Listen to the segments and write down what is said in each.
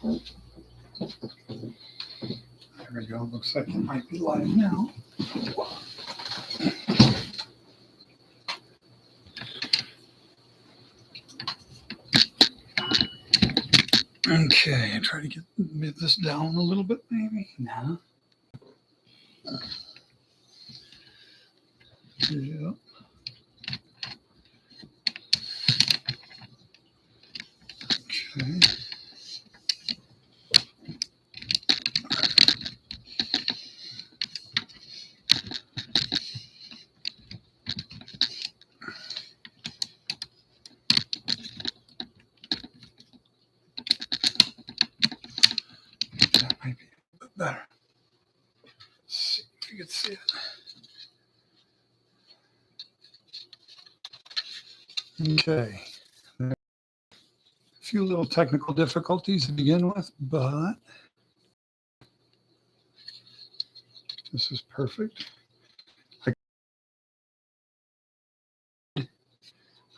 There we go. Looks like it might be live now. Okay, try to get this down a little bit, maybe. No. Yeah. Okay. That might be a bit better. Let's see if you can see it. Okay. A few little technical difficulties to begin with, but this is perfect.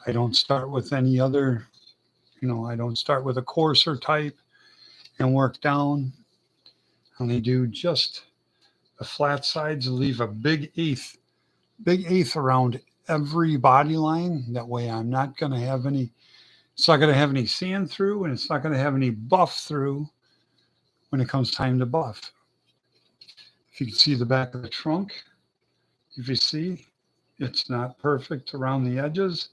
I don't start with any other, I don't start with a coarser type and work down. I only do just the flat sides, leave a big eighth around every body line. That way I'm not going to have any, it's not going to have any sand through, and it's not going to have any buff through when it comes time to buff. If you can see the back of the trunk, if you see, it's not perfect around the edges.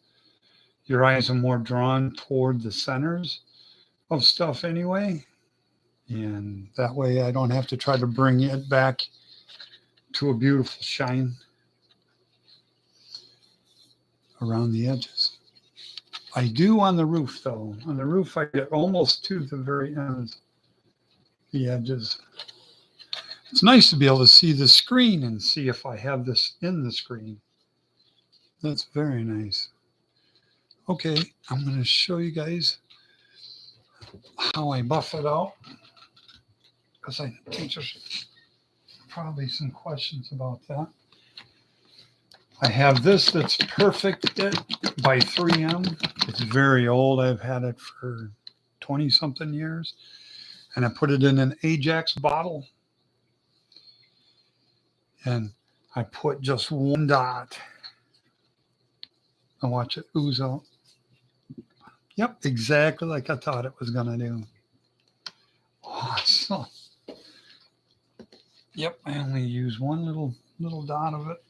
Your eyes are more drawn toward the centers of stuff anyway. And that way I don't have to try to bring it back to a beautiful shine around the edges. I do on the roof though. On the roof I get almost to the very ends, the edges. It's nice to be able to see the screen and see if I have this in the screen. That's very nice. Okay, I'm going to show you guys how I buff it out, because I think there's probably some questions about that. I have this that's Perfect It by 3M. It's very old. I've had it for 20-something years. And I put it in an Ajax bottle. And I put just one dot. And watch it ooze out. Yep, exactly like I thought it was going to do. Awesome. Yep, I only use one little dot of it.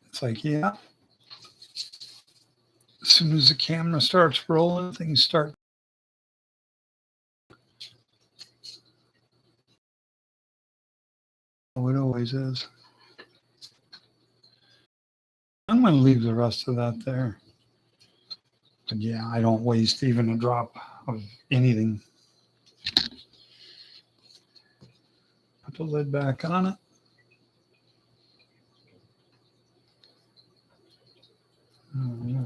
It's like, yeah. As soon as the camera starts rolling, things start. Oh, it always is. I'm going to leave the rest of that there. But yeah, I don't waste even a drop of anything. Put the lid back on it. Oh, yeah.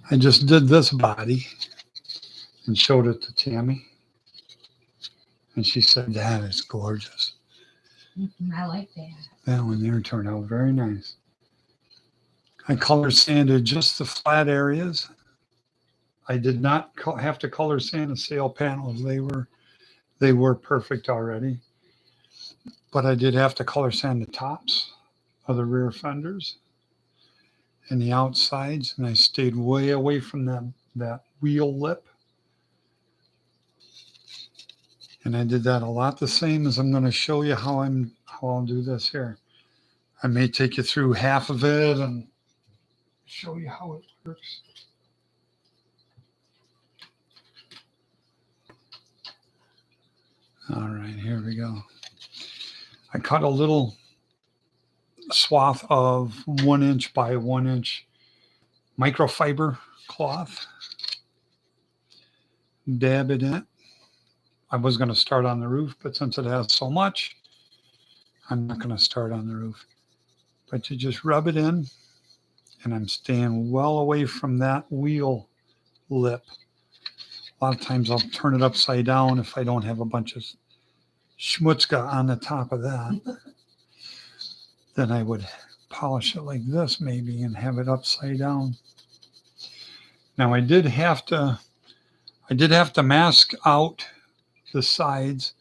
I just did this body and showed it to Tammy. And she said, that is gorgeous. I like that. That one there turned out very nice. I color sanded just the flat areas. I did not have to color sand the sail panels. They were perfect already. But I did have to color sand the tops of the rear fenders and the outsides, and I stayed way away from that wheel lip. And I did that a lot the same as I'm going to show you how I'll do this here. I may take you through half of it and show you how it works. All right, here we go. I cut a little swath of 1 inch by 1 inch microfiber cloth. Dab it in. I was going to start on the roof, but since it has so much, I'm not going to start on the roof. But you just rub it in, and I'm staying well away from that wheel lip. A lot of times I'll turn it upside down if I don't have a bunch of schmutzka on the top of that. Then I would polish it like this maybe and have it upside down. Now I did have to mask out the sides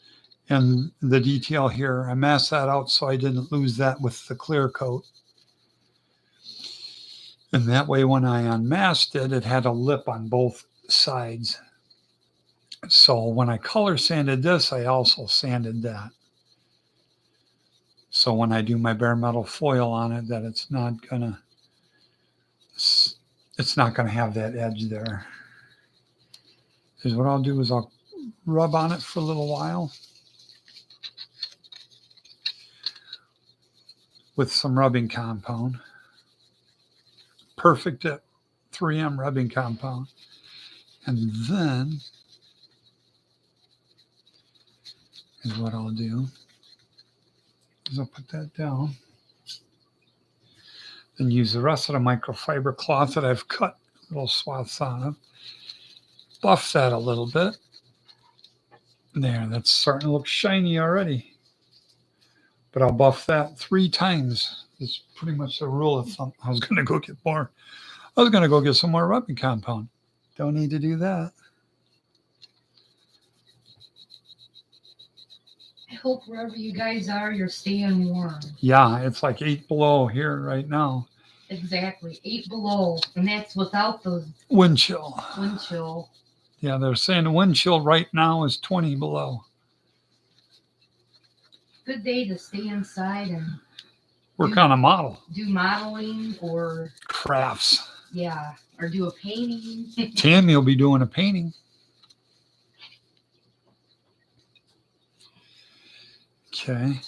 and the detail here. I masked that out so I didn't lose that with the clear coat. And that way when I unmasked it, it had a lip on both sides. So when I color sanded this, I also sanded that. So when I do my bare metal foil on it, that it's not gonna have that edge there. Because what I'll do is I'll rub on it for a little while with some rubbing compound. Perfect 3M rubbing compound. And then is what I'll do is I'll put that down and use the rest of the microfiber cloth that I've cut little swaths on of. Buff that a little bit. There, that's starting to look shiny already. But I'll buff that 3 times. It's pretty much the rule of thumb. I was going to go get more. I was going to go get some more rubbing compound. Don't need to do that. I hope wherever you guys are, you're staying warm. Yeah, it's like 8 below here right now. Exactly, 8 below, and that's without the Wind chill. wind chill. Yeah, they're saying the wind chill right now is 20 below. Good day to stay inside and Work on a model. do modeling or, Crafts. yeah, or do a painting. Tammy will be doing a painting. Okay.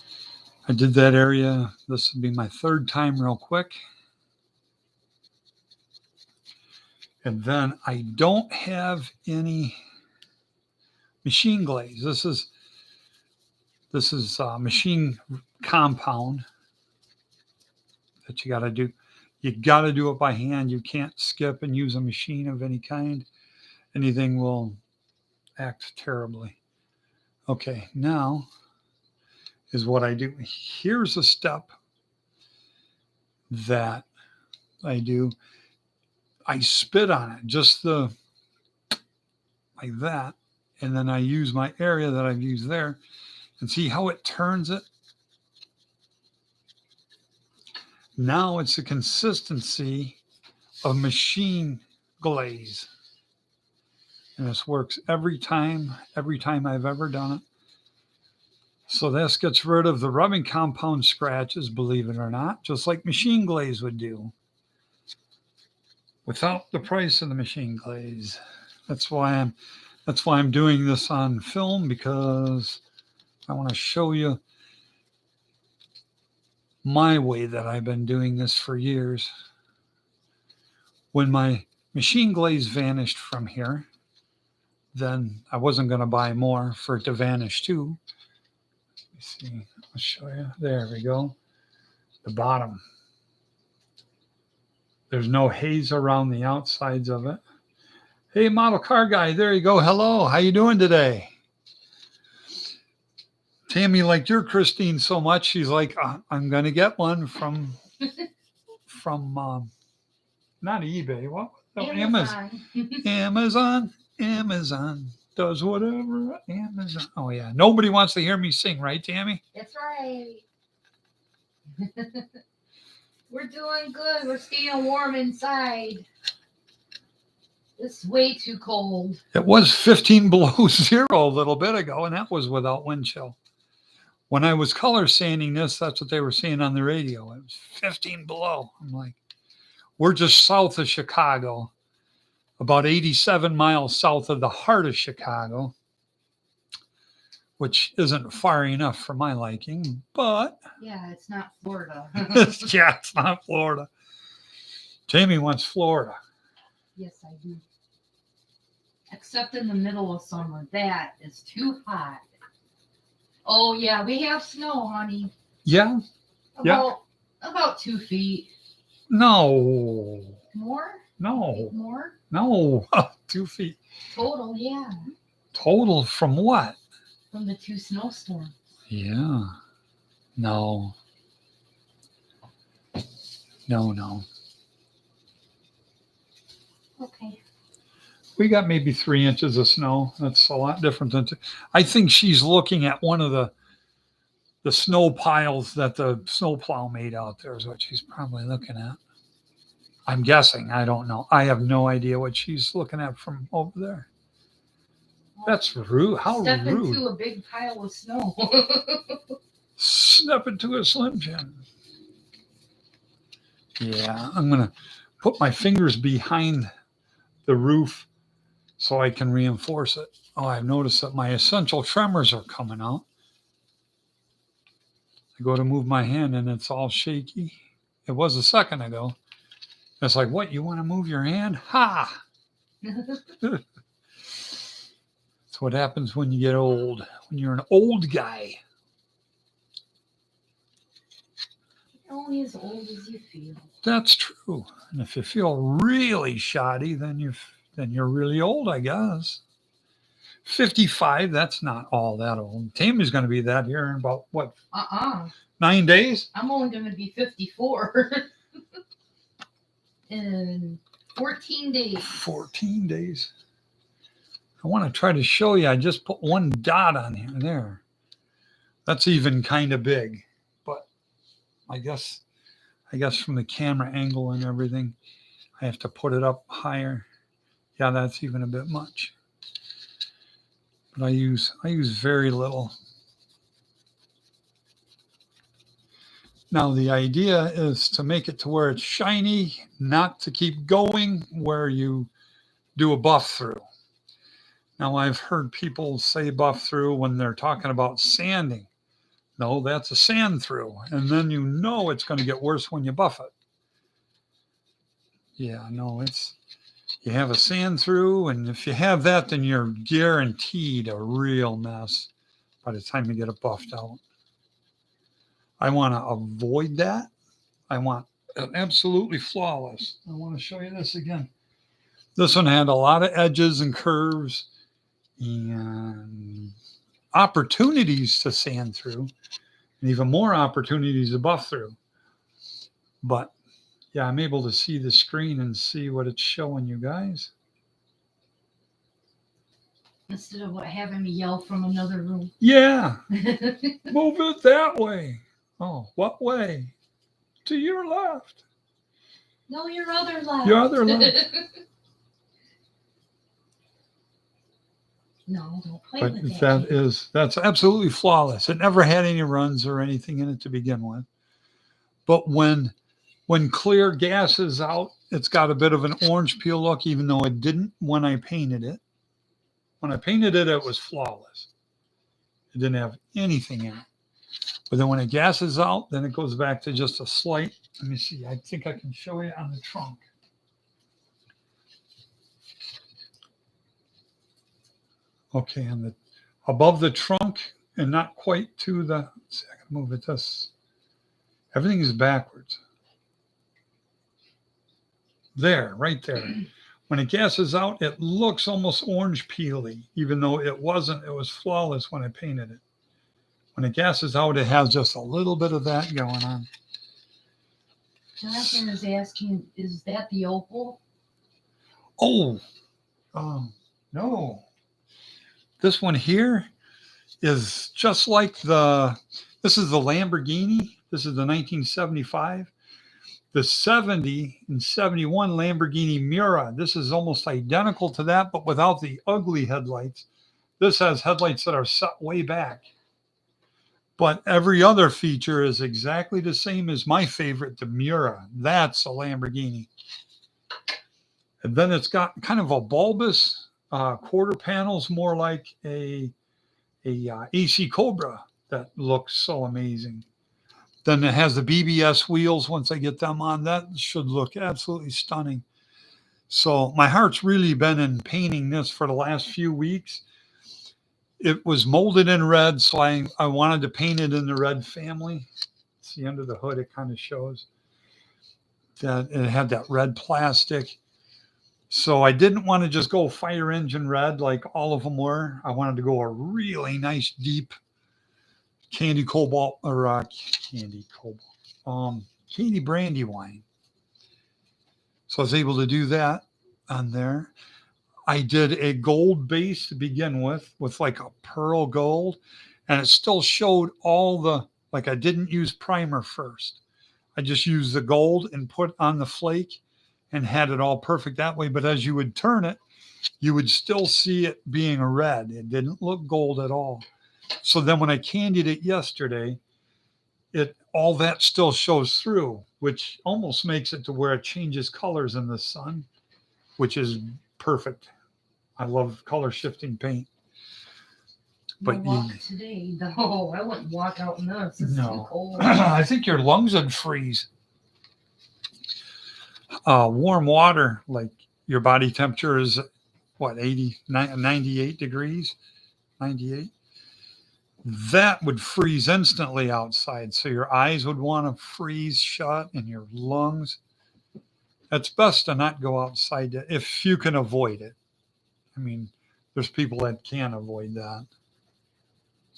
I did that area. This will be my 3rd time real quick. And then I don't have any machine glaze. This is machine compound that you got to do. You got to do it by hand. You can't skip and use a machine of any kind. Anything will act terribly. Okay, now is what I do. Here's a step that I do. I spit on it, just like that. And then I use my area that I've used there and see how it turns it. Now it's the consistency of machine glaze. And this works every time I've ever done it. So this gets rid of the rubbing compound scratches, believe it or not, just like machine glaze would do. Without the price of the machine glaze. That's why I'm doing this on film, because I want to show you my way that I've been doing this for years. When my machine glaze vanished from here, then I wasn't going to buy more for it to vanish too. Let me see. I'll show you. There we go. The bottom. There's no haze around the outsides of it. Hey, model car guy, there you go. Hello, how you doing today? Tammy liked your Christine so much, she's like, I'm going to get one from not eBay. What? Oh, Amazon. Amazon does whatever. Amazon. Oh, yeah. Nobody wants to hear me sing, right, Tammy? That's right. We're doing good. We're staying warm inside. It's way too cold. It was 15 below zero a little bit ago, and that was without wind chill. When I was color sanding this, that's what they were saying on the radio. It was 15 below. I'm like, we're just south of Chicago, about 87 miles south of the heart of Chicago, which isn't far enough for my liking, but yeah, it's not Florida. yeah, it's not Florida. Jamie wants Florida. Yes, I do. Except in the middle of summer. That is too hot. Oh, yeah, we have snow, honey. Yeah? About 2 feet. No. More? No. More? No. 2 feet. Total, yeah. Total from what? From the 2 snowstorms. Yeah. No. No. Okay. We got maybe 3 inches of snow. That's a lot different than. I think she's looking at one of the snow piles that the snowplow made out there. Is what she's probably looking at. I'm guessing. I don't know. I have no idea what she's looking at from over there. That's rude. How Step rude. into a big pile of snow. Step into a Slim Jim. Yeah, I'm gonna put my fingers behind the roof so I can reinforce it. Oh, I've noticed that my essential tremors are coming out. I go to move my hand and it's all shaky. It was a second ago. It's like, what? You want to move your hand? Ha! That's what happens when you get old. When you're an old guy. You're only as old as you feel. That's true. And if you feel really shoddy, then you're really old, I guess. 55, that's not all that old. Tammy's going to be that here in about, what, 9 days? I'm only going to be 54 in 14 days. 14 days. I want to try to show you. I just put one dot on here. There. That's even kind of big. But I guess from the camera angle and everything, I have to put it up higher. Yeah, that's even a bit much. But I use very little. Now the idea is to make it to where it's shiny, not to keep going where you do a buff through. Now I've heard people say buff through when they're talking about sanding. No, that's a sand through. And then you know it's going to get worse when you buff it. Yeah, no, you have a sand through, and if you have that, then you're guaranteed a real mess by the time you get it buffed out. I want to avoid that. I want it absolutely flawless. I want to show you this again. This one had a lot of edges and curves and opportunities to sand through, and even more opportunities to buff through. But yeah, I'm able to see the screen and see what it's showing you guys. Instead of having me yell from another room. Yeah. Move it that way. Oh, what way? To your left. No, your other left. Your other left. No, don't play But with that. That's absolutely flawless. It never had any runs or anything in it to begin with. But when clear gas is out, it's got a bit of an orange peel look, even though it didn't when I painted it. When I painted it, it was flawless. It didn't have anything in it. But then when it gases out, then it goes back to just a slight. Let me see. I think I can show you on the trunk. Okay, and above the trunk and not quite to the. Let's see, I can move it this. Everything is backwards. There, right there. When it gases out, it looks almost orange peely, even though it wasn't. It was flawless when I painted it. When it gases out, it has just a little bit of that going on. Jonathan is asking, is that the opal? Oh, no. This one here is just like this is the Lamborghini. This is the 1975. The 70 and 71 Lamborghini Miura. This is almost identical to that, but without the ugly headlights. This has headlights that are set way back. But every other feature is exactly the same as my favorite, the Miura. That's a Lamborghini. And then it's got kind of a bulbous quarter panels, more like a AC Cobra that looks so amazing. Then it has the BBS wheels. Once I get them on, that should look absolutely stunning. So my heart's really been in painting this for the last few weeks. It was molded in red, so I wanted to paint it in the red family. See, under the hood, it kind of shows that it had that red plastic. So I didn't want to just go fire engine red like all of them were. I wanted to go a really nice, deep candy cobalt or candy cobalt, candy brandy wine. So I was able to do that on there. I did a gold base to begin with like a pearl gold, and it still showed all the, like I didn't use primer first. I just used the gold and put on the flake and had it all perfect that way. But as you would turn it, you would still see it being a red. It didn't look gold at all. So then when I candied it yesterday, it all that still shows through, which almost makes it to where it changes colors in the sun, which is perfect. I love color shifting paint. No But walk today. No, I wouldn't walk out in this. It's too no, cold. I think your lungs would freeze. Warm water, like your body temperature is what, 98 degrees, 98. That would freeze instantly outside. So your eyes would want to freeze shut and your lungs. It's best to not go outside if you can avoid it. I mean, there's people that can't avoid that.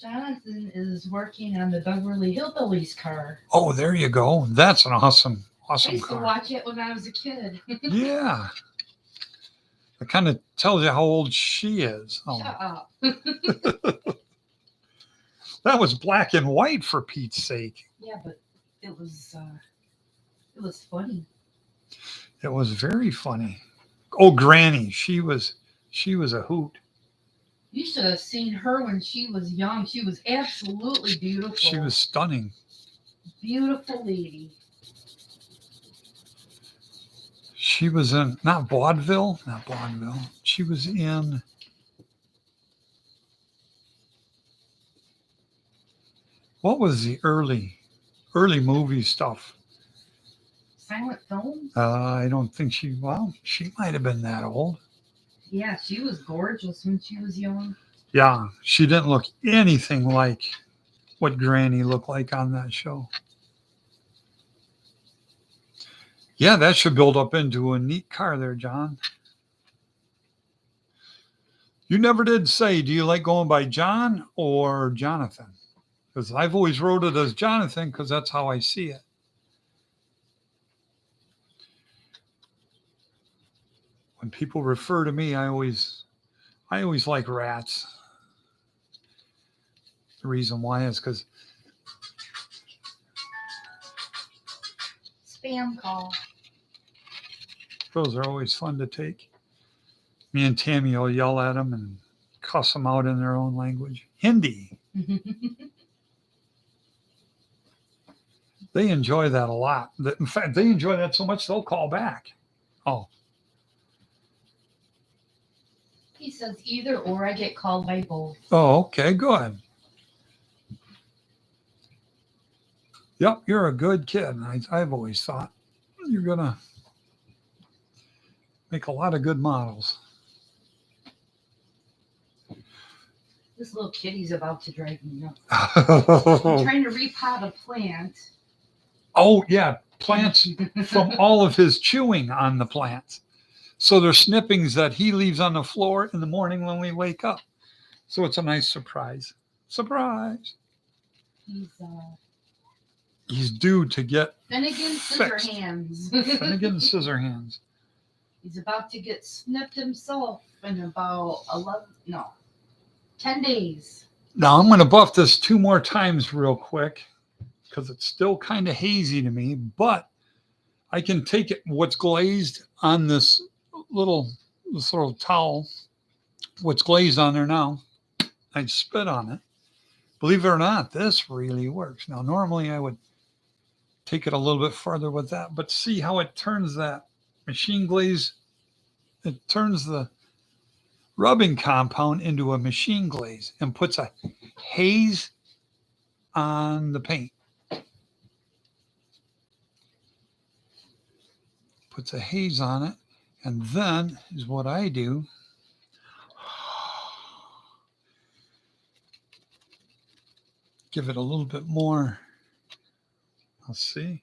Jonathan is working on the Beverly Hillbillies car. Oh, there you go. That's an awesome I awesome used to car. watch it when I was a kid. Yeah. It kind of tells you how old she is. Oh, Shut up. that was black and white for Pete's sake. Yeah, but it was funny. It was very funny. Oh, Granny, she was a hoot. You should have seen her when she was young. She was absolutely beautiful. She was stunning. Beautiful lady. She was in not vaudeville. She was in what was the early movie stuff? Silent film? I don't think she might have been that old. Yeah, she was gorgeous when she was young. Yeah, she didn't look anything like what Granny looked like on that show. Yeah, that should build up into a neat car there, John. You never did say, do you like going by John or Jonathan? Because I've always wrote it as Jonathan because that's how I see it. When people refer to me, I always like rats. The reason why is because Spam call. those are always fun to take. Me and Tammy will yell at them and cuss them out in their own language. Hindi. They enjoy that a lot. In fact, they enjoy that so much they'll call back. Oh, He says either or. I get called by both. oh, okay, good. Yep, you're a good kid. I've always thought you're gonna make a lot of good models. This little kitty's about to drive me nuts. I'm trying to repot a plant. Oh yeah, plants from all of his chewing on the plants. So they're snippings that he leaves on the floor in the morning when we wake up. So it's a nice surprise. Surprise. He's due to get Finnegan fixed. Scissorhands. Finnegan Scissorhands. He's about to get snipped himself in about 10 days. Now I'm going to buff this 2 more times real quick because it's still kind of hazy to me, but I can take it what's glazed on this little towel, what's glazed on there now. I spit on it. Believe it or not, this really works. Now, normally I would take it a little bit further with that, but see how it turns that machine glaze. It turns the rubbing compound into a machine glaze and puts a haze on the paint. Puts a haze on it, and then is what I do. Give it a little bit more. Let's see.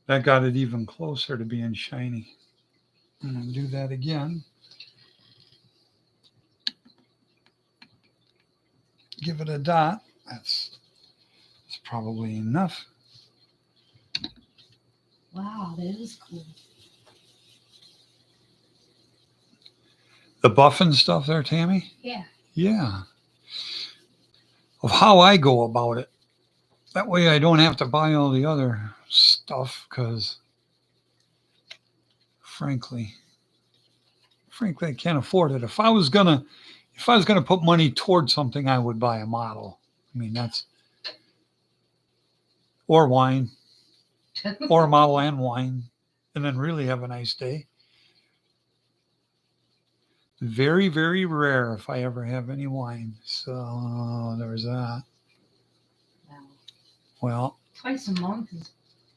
That got it even closer to being shiny. I'm going to do that again. Give it a dot. That's probably enough. Wow, that is cool. The buffing stuff there, Tammy? Yeah. Yeah. Of how I go about it. That way I don't have to buy all the other stuff because frankly, I can't afford it. If I was gonna put money towards something, I would buy a model. I mean that's or wine. Or a model and wine. And then really have a nice day. Very, very rare if I ever have any wine. So there's that. Wow. Well, Twice a month is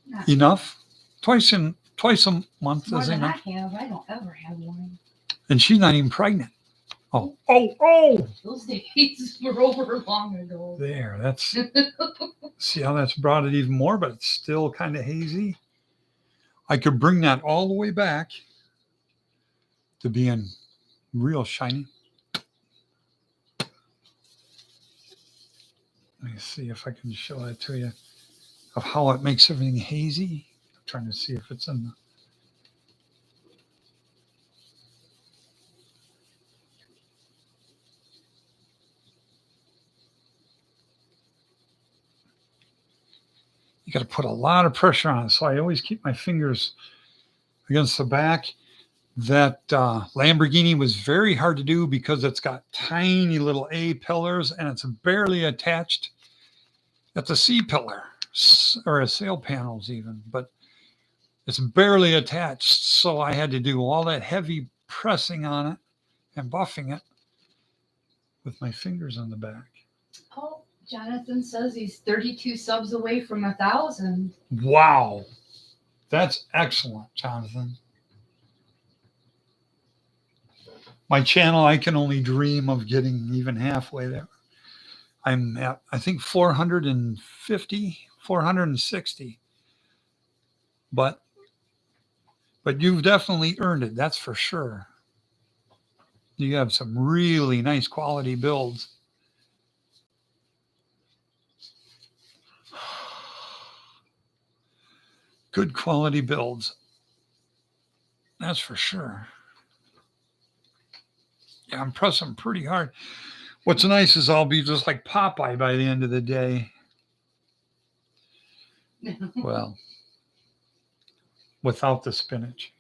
not enough. Twice a month more is than enough. I have. I don't ever have wine. And she's not even pregnant. Oh. Those days were over long ago. There. That's see how that's brought it even more, but it's still kind of hazy. I could bring that all the way back to being real shiny. Let me see if I can show that to you of how it makes everything hazy. I'm trying to see if it's in the. You got to put a lot of pressure on it. So I always keep my fingers against the back. That Lamborghini was very hard to do because it's got tiny little A pillars and it's barely attached at the C pillar or a sail panels even, but it's barely attached. So I had to do all that heavy pressing on it and buffing it with my fingers on the back. Oh, Jonathan says he's 32 subs away from 1,000. Wow. That's excellent, Jonathan. My channel, I can only dream of getting even halfway there. I'm at, I think, 450, 460. But you've definitely earned it. That's for sure. You have some really nice quality builds. Good quality builds. That's for sure. Yeah, I'm pressing pretty hard. What's nice is I'll be just like Popeye by the end of the day. Well, without the spinach.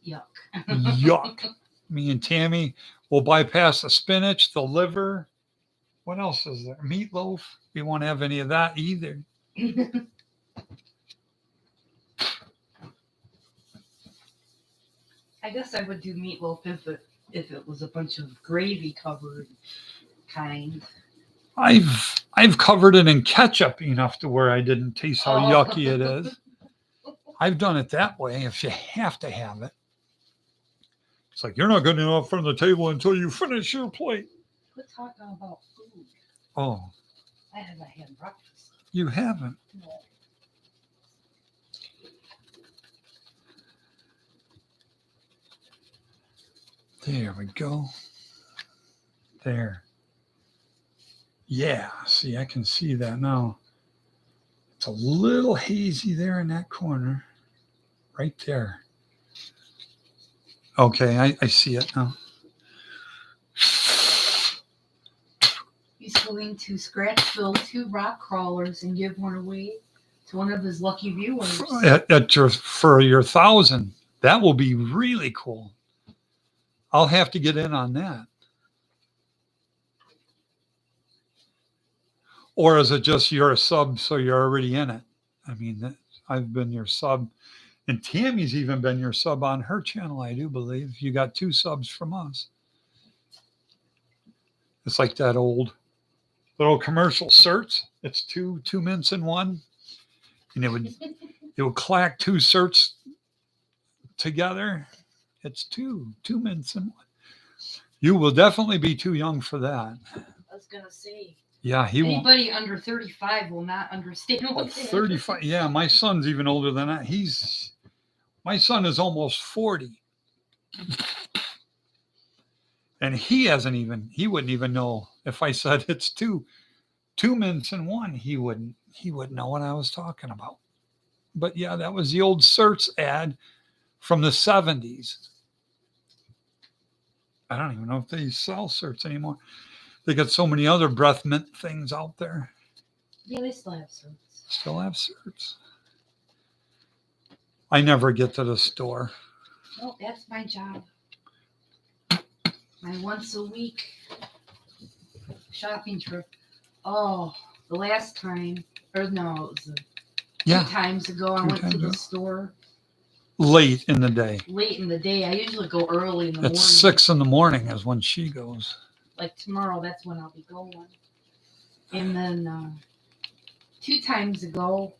Yuck. Yuck. Me and Tammy will bypass the spinach, the liver. What else is there? Meatloaf. We won't have any of that either. I guess I would do meatloaf if it was a bunch of gravy covered kind. I've covered it in ketchup enough to where I didn't taste how yucky it is. I've done it that way if you have to have it. It's like you're not getting enough from the table until you finish your plate. Quit talking about food. Oh, I haven't had breakfast. you haven't. No. There we go. There. Yeah, see, I can see that now. It's a little hazy there in that corner. Right there. Okay, I see it now. He's going to scratch fill 2 rock crawlers and give one away to one of his lucky viewers. For your 1,000. That will be really cool. I'll have to get in on that. Or is it just you're a sub, so you're already in it? I mean, I've been your sub. And Tammy's even been your sub on her channel, I do believe. You got 2 subs from us. It's like that old little commercial certs. It's two mints in one. And it would clack 2 certs together. It's two mints in one. You will definitely be too young for that. I was going to say. Yeah, Anybody under 35 will not understand what 35. Yeah, my son's even older than that. My son is almost 40. And he wouldn't even know if I said it's 2. 2 minutes in one, he wouldn't know what I was talking about. But yeah, that was the old Certs ad from the 70s. I don't even know if they sell Certs anymore. They got so many other breath mint things out there. Yeah, they still have certs. Still have Certs. I never get to the store. No, that's my job. My once a week shopping trip. Oh, the last time, or no, it was Yeah, 2 times ago. I went to the store late in the day. late in the day. I usually go early in the morning. It's 6 in the morning is when she goes. Like tomorrow, that's when I'll be going. And then 2 times ago,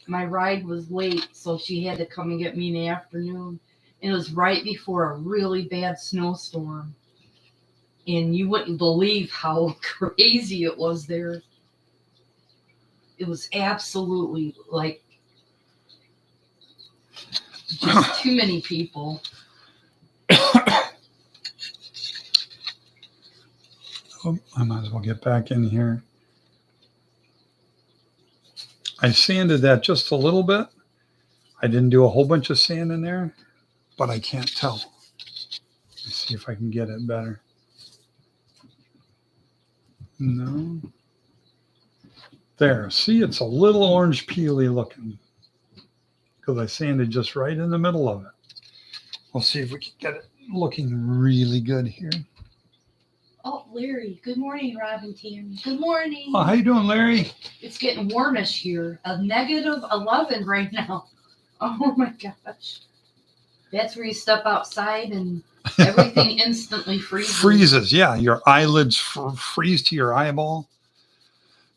my ride was late, so she had to come and get me in the afternoon. And it was right before a really bad snowstorm. And you wouldn't believe how crazy it was there. It was absolutely like just too many people. Oh, I might as well get back in here. I sanded that just a little bit. I didn't do a whole bunch of sand in there, but I can't tell. Let's see if I can get it better. No. There. See, it's a little orange peely looking because I sanded just right in the middle of it. We'll see if we can get it looking really good here. Oh, Larry. Good morning, Rob and Tammy. Good morning. Oh, how you doing, Larry? It's getting warmish here. A -11 right now. Oh my gosh. That's where you step outside and everything instantly freezes. Freezes, yeah. Your eyelids freeze to your eyeball.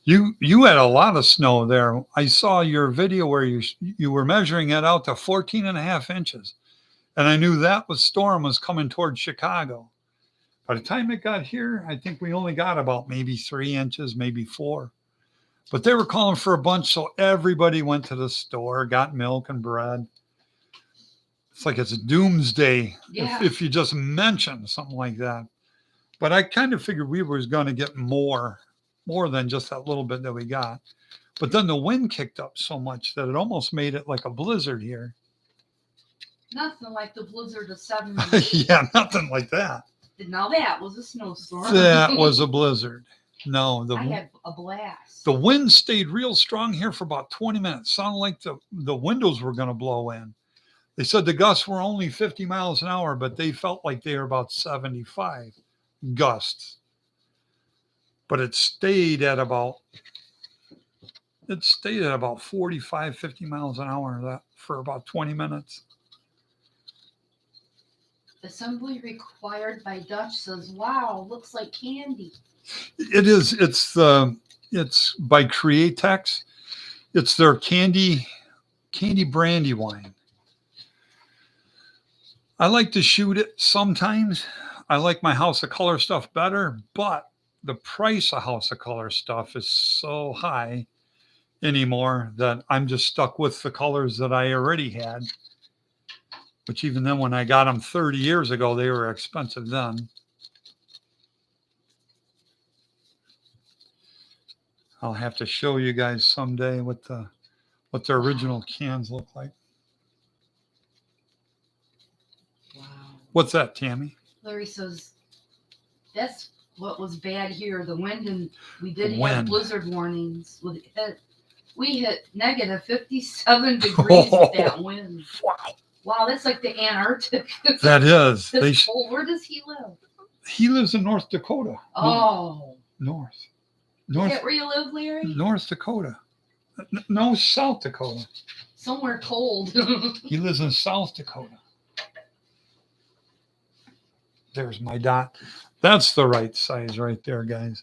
You had a lot of snow there. I saw your video where you were measuring it out to 14.5 inches. And I knew that storm was coming towards Chicago. By the time it got here, I think we only got about maybe 3 inches, maybe 4. But they were calling for a bunch, so everybody went to the store, got milk and bread. It's like it's a doomsday if you just mention something like that. But I kind of figured we was going to get more than just that little bit that we got. But then the wind kicked up so much that it almost made it like a blizzard here. Nothing like the blizzard of 70. Yeah, nothing like that. Now that was a snowstorm. That was a blizzard. No, I had a blast. The wind stayed real strong here for about 20 minutes. Sounded like the windows were going to blow in. They said the gusts were only 50 miles an hour, but they felt like they were about 75 gusts. But it stayed at about 45, 50 miles an hour for about 20 minutes. Assembly required by Dutch says, wow, looks like candy. It is. It's by Createx. It's their candy brandy wine. I like to shoot it sometimes. I like my House of Color stuff better, but the price of House of Color stuff is so high anymore that I'm just stuck with the colors that I already had. Which even then, when I got them 30 years ago, they were expensive then. I'll have to show you guys someday what the original cans look like. Wow. What's that, Tammy? Larry says, that's what was bad here. The wind, and we did have blizzard warnings. We hit negative 57 degrees with that wind. Wow, that's like the Antarctic. That is. Where does he live? He lives in North Dakota. Oh. North. Is that where you live, Larry? North Dakota. No, South Dakota. Somewhere cold. He lives in South Dakota. There's my dot. That's the right size right there, guys.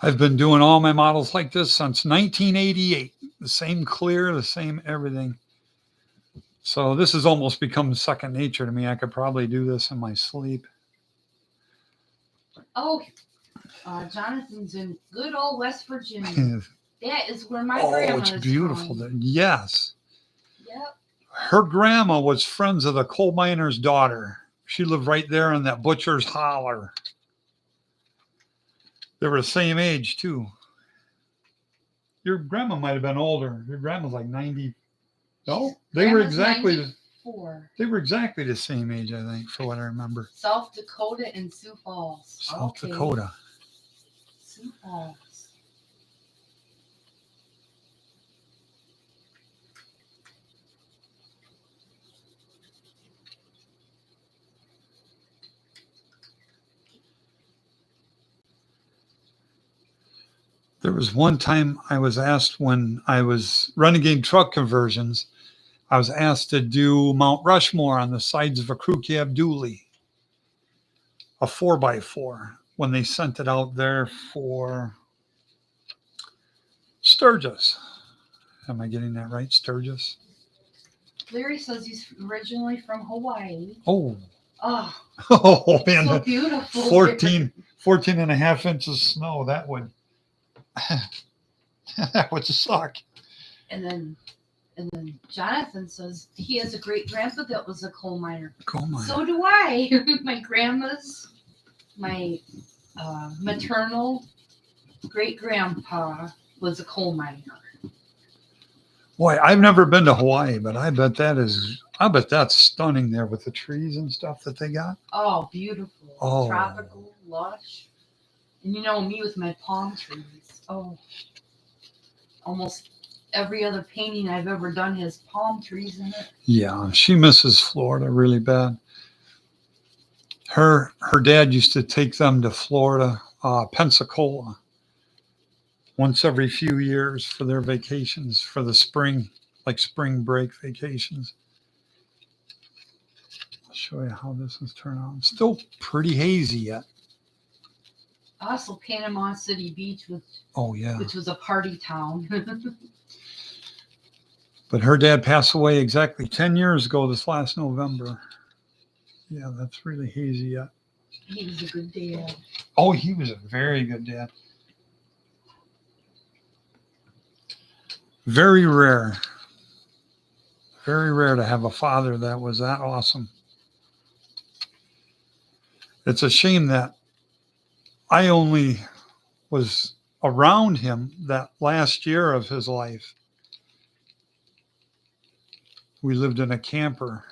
I've been doing all my models like this since 1988. The same clear, the same everything. So this has almost become second nature to me. I could probably do this in my sleep. Oh, Jonathan's in good old West Virginia. That is where my grandma is. Oh, it's beautiful there. Yes. Yep. Her grandma was friends of the coal miner's daughter. She lived right there in that butcher's holler. They were the same age too. Your grandma might have been older. Your grandma's like 90. No, they were Grandma's exactly 94. they were exactly the same age, I think, for what I remember. South Dakota and Sioux Falls. South Okay. Dakota. Sioux Falls. There was one time I was asked when I was renegade truck conversions, I was asked to do Mount Rushmore on the sides of a crew cab dually, a 4x4, when they sent it out there for Sturgis. Am I getting that right? Sturgis? Larry says he's originally from Hawaii. Oh, Oh, oh man, so beautiful. 14 and a half inches snow. That would that would suck. And then Jonathan says he has a great grandpa that was a coal miner. Coal mine. So do I. My maternal great grandpa was a coal miner. Boy, I've never been to Hawaii, but I bet that's stunning there with the trees and stuff that they got. Oh, beautiful. Oh. Tropical, lush. And you know me with my palm trees. Oh, almost every other painting I've ever done has palm trees in it. Yeah, she misses Florida really bad. Her dad used to take them to Florida, Pensacola, once every few years for their vacations for the spring, like spring break vacations. I'll show you how this has turned out. It's still pretty hazy yet. Also, Panama City Beach, Oh yeah. which was a party town. But her dad passed away exactly 10 years ago this last November. Yeah, that's really hazy yet. He was a good dad. Oh, he was a very good dad. Very rare to have a father that was that awesome. It's a shame that I only was around him that last year of his life. We lived in a camper,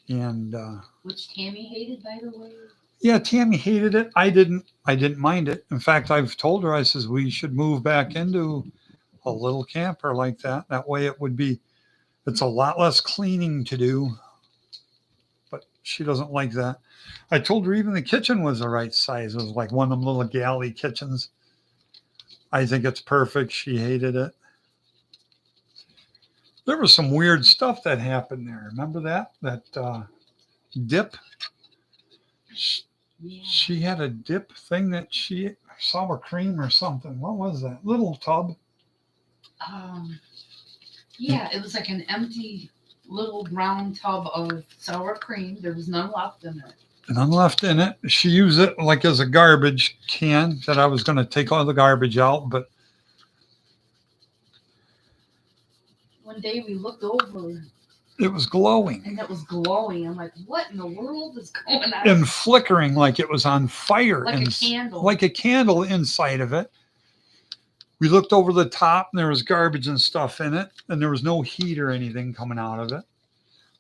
and Which Tammy hated, by the way. yeah, Tammy hated it. I didn't mind it. In fact, I've told her, I says, we should move back into a little camper like that. That way it's a lot less cleaning to do, but she doesn't like that. I told her even the kitchen was the right size. It was like one of them little galley kitchens. I think it's perfect. She hated it. There was some weird stuff that happened there. Remember that dip? Yeah. She had a dip thing that she sour cream or something. What was that? Little tub. Yeah, it was like an empty little round tub of sour cream. There was none left in it. None left in it. She used it like as a garbage can that I was going to take all the garbage out, but One day we looked over it was glowing and it was glowing. I'm like, what in the world is going on? and flickering like it was on fire. Like a candle. Like a candle inside of it. We looked over the top and there was garbage and stuff in it, and there was no heat or anything coming out of it.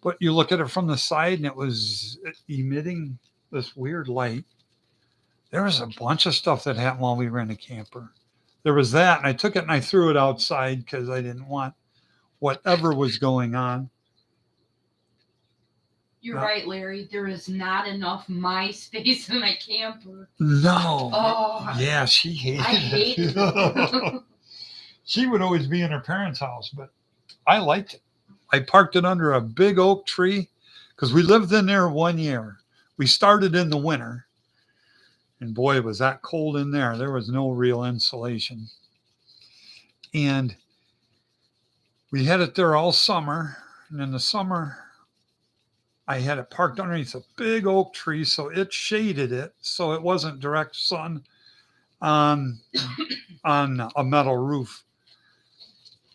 But you look at it from the side and it was emitting this weird light. There was a bunch of stuff that happened while we were in the camper. There was that, and I took it and I threw it outside because I didn't want whatever was going on. You're right, Larry. There is not enough my space in my camper. No. Oh, Yeah, she hated I hated it. She would always be in her parents' house, but I liked it. I parked it under a big oak tree because we lived in there 1 year. We started in the winter, and boy, was that cold in there. There was no real insulation. And we had it there all summer. And in the summer, I had it parked underneath a big oak tree, so it shaded it, so it wasn't direct sun on a metal roof.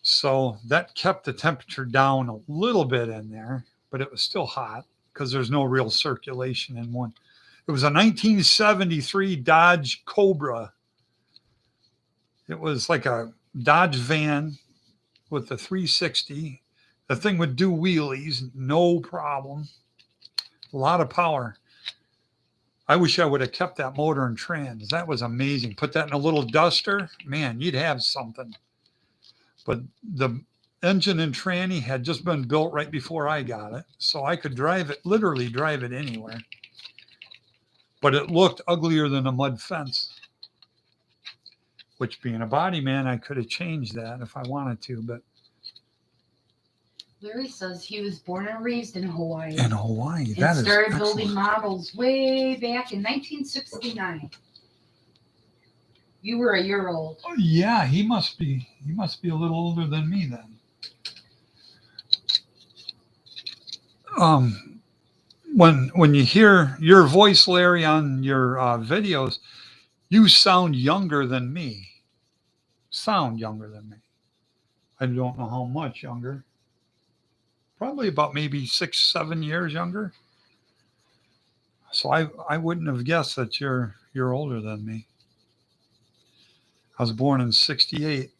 So that kept the temperature down a little bit in there, but it was still hot because there's no real circulation in one. It was a 1973 Dodge Cobra It was like a Dodge van with the 360. The thing would do wheelies, no problem. A lot of power. I wish I would have kept that motor and trans. That was amazing. Put that in a little duster, man, you'd have something. But the engine and tranny had just been built right before I got it, so I could drive it, literally drive it anywhere. But it looked uglier than a mud fence, which being a body man, I could have changed that if I wanted to, but Larry says he was born and raised in Hawaii. in Hawaii, And that is started building excellent. models way back in 1969. You were a year old. Oh, yeah, he must be a little older than me then. When you hear your voice, Larry, on your videos, you sound younger than me. Sound younger than me. I don't know how much younger. Probably about maybe 6, 7 years younger. So I wouldn't have guessed that you're older than me. I was born in '68.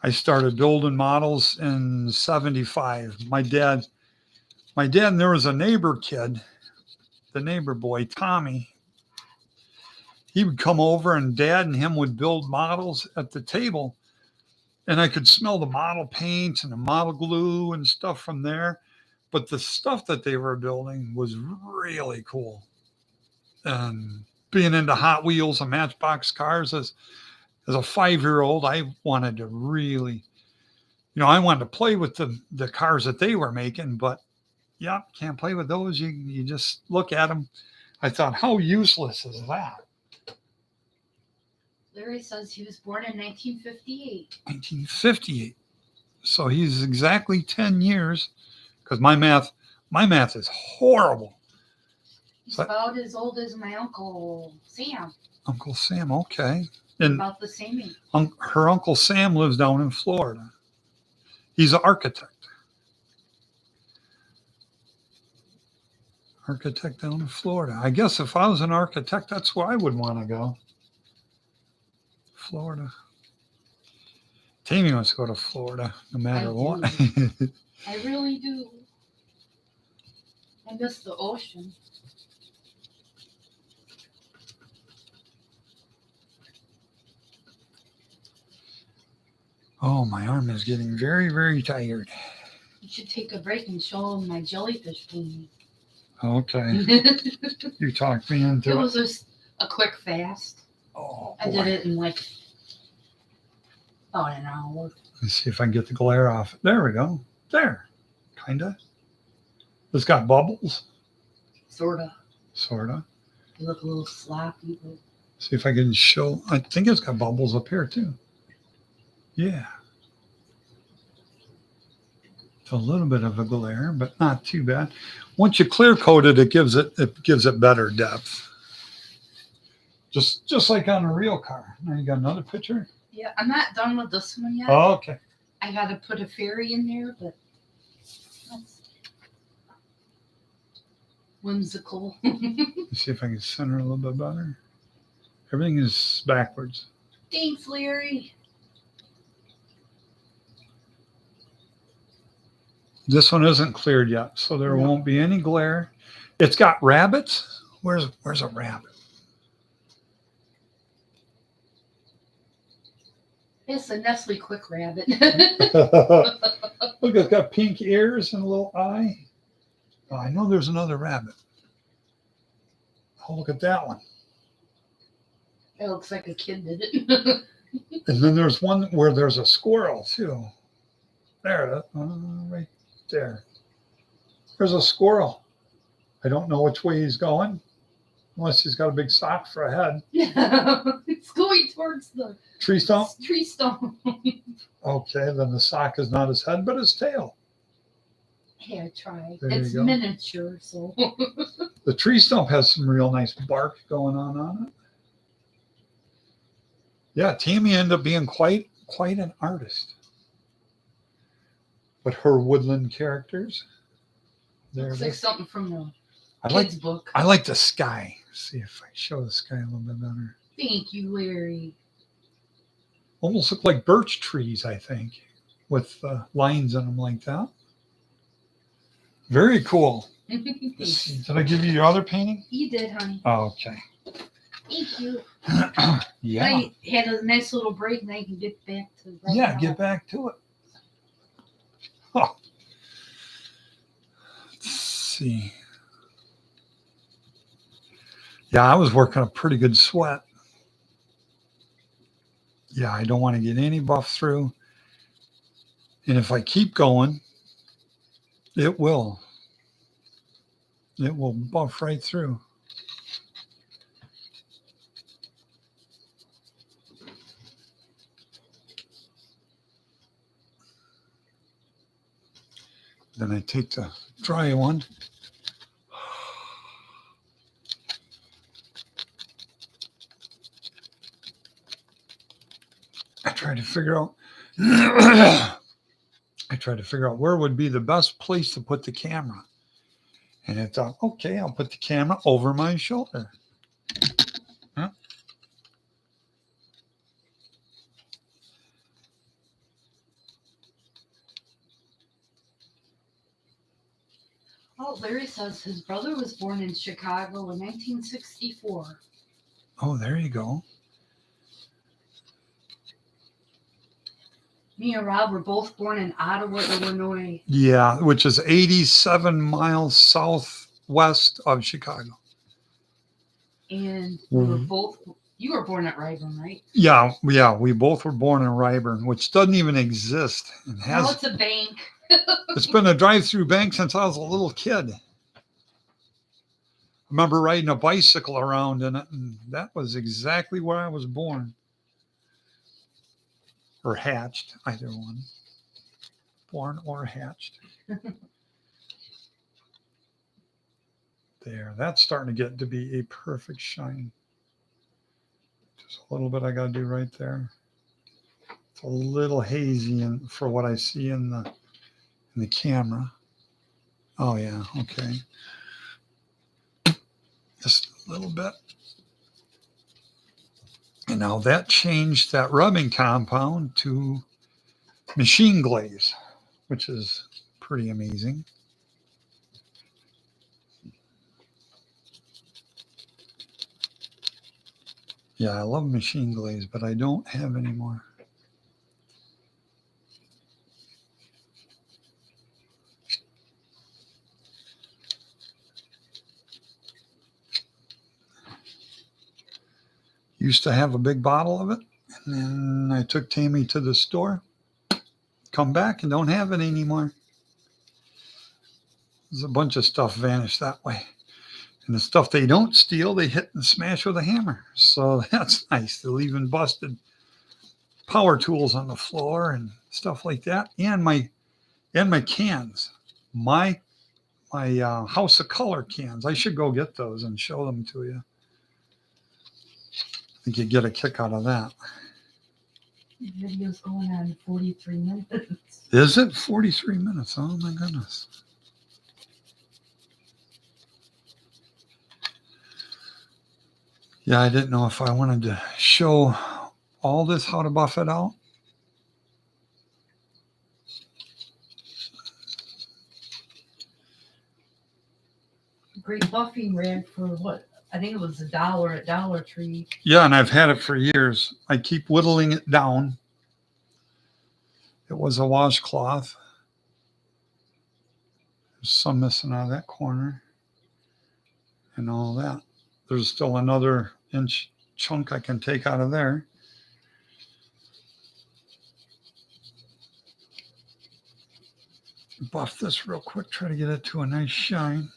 I started building models in '75. My dad and there was a neighbor kid, the neighbor boy, Tommy. He would come over and Dad and him would build models at the table. And I could smell the model paint and the model glue and stuff from there. But the stuff that they were building was really cool. And being into Hot Wheels and Matchbox cars as a 5-year-old, I wanted to really, I wanted to play with the cars that they were making, but yeah, can't play with those. You just look at them. I thought, how useless is that? Larry says he was born in 1958. 1958. So he's exactly 10 years, because my math is horrible. He's So, about as old as my Uncle Sam. Uncle Sam, okay. We're And about the same age. her Uncle Sam lives down in Florida. He's an architect. Architect down in Florida. I guess if I was an architect, that's where I would want to go. Florida. Tammy wants to go to Florida no matter what. I really do. I miss the ocean. Oh, my arm is getting very, very tired. You should take a break and show them my jellyfish painting. Okay. You talked me into It it. was just a quick fast. Oh, I did it in like about an hour. Let's see if I can get the glare off. There we go. There. Kinda. It's got bubbles. Sorta. Sorta. They look a little sloppy, but See if I can show. I think it's got bubbles up here too. Yeah. It's a little bit of a glare, but not too bad. Once you clear coat it, it gives it better depth. Just like on a real car. Now you got another picture? yeah, I'm not done with this one yet. Oh, okay. I gotta put a fairy in there, but that's whimsical. Let's see if I can center a little bit better. Everything is backwards. Thanks, Larry. This one isn't cleared yet, so there No. won't be any glare. It's got rabbits. Where's a rabbit? It's a Nestle Quick Rabbit. Look, it's got pink ears and a little eye. Oh, I know there's another rabbit. Oh, look at that one. It looks like a kid did it. And then there's one where there's a squirrel too. There, right there. There's a squirrel. I don't know which way he's going, unless he's got a big sock for a head. It's going towards the Tree stump? tree stump. Okay, then the sock is not his head, but his tail. Hey, I tried. There you It's go. miniature, so. The tree stump has some real nice bark going on it. Yeah, Tammy ended up being quite an artist. But her woodland characters, there Looks they like something from the I like kids' book. I like the sky. see if I show this guy a little bit better. Thank you, Larry. Almost look like birch trees, I think, with lines in them like that. Very cool. Let's see, did I give you your other painting? You did, honey. Oh, okay. Thank you. Yeah. I had a nice little break, and I can get back to Yeah, get back to it. Oh. Let's see. Yeah, I was working a pretty good sweat. Yeah, I don't want to get any buff through. And if I keep going, it will. It will buff right through. Then I take the dry one. I try to figure out where would be the best place to put the camera. And I thought, okay, I'll put the camera over my shoulder. Huh? Oh, Larry says his brother was born in Chicago in 1964. Oh, there you go. Me and Rob were both born in Ottawa, Illinois. Yeah, which is 87 miles southwest of Chicago. And we were both, you were born at Ryburn, right? Yeah, we both were born in Ryburn, which doesn't even exist. It Now it's a bank. It's been a drive-through bank since I was a little kid. I remember riding a bicycle around in it, and that was exactly where I was born. Or hatched, either one. Born or hatched. There, that's starting to get to be a perfect shine. Just a little bit I got to do right there. It's a little hazy for what I see in the camera. Oh yeah, okay. Just a little bit. And now that changed that rubbing compound to machine glaze, which is pretty amazing. Yeah, I love machine glaze, but I don't have any more. Used to have a big bottle of it, and then I took Tammy to the store, come back and don't have it anymore. There's a bunch of stuff vanished that way. And the stuff they don't steal, they hit and smash with a hammer. So that's nice. They're leaving busted power tools on the floor and stuff like that. And my cans, my House of Color cans. I should go get those and show them to you. I think you get a kick out of that. The video's going on 43 minutes. Is it 43 minutes? Oh my goodness. Yeah, I didn't know if I wanted to show all this, how to buff it out. Great buffing rag for what? I think it was $1 at Dollar Tree. Yeah, and I've had it for years. I keep whittling it down. It was a washcloth. There's some missing out of that corner and all that. There's still another inch chunk I can take out of there. Buff this real quick, try to get it to a nice shine.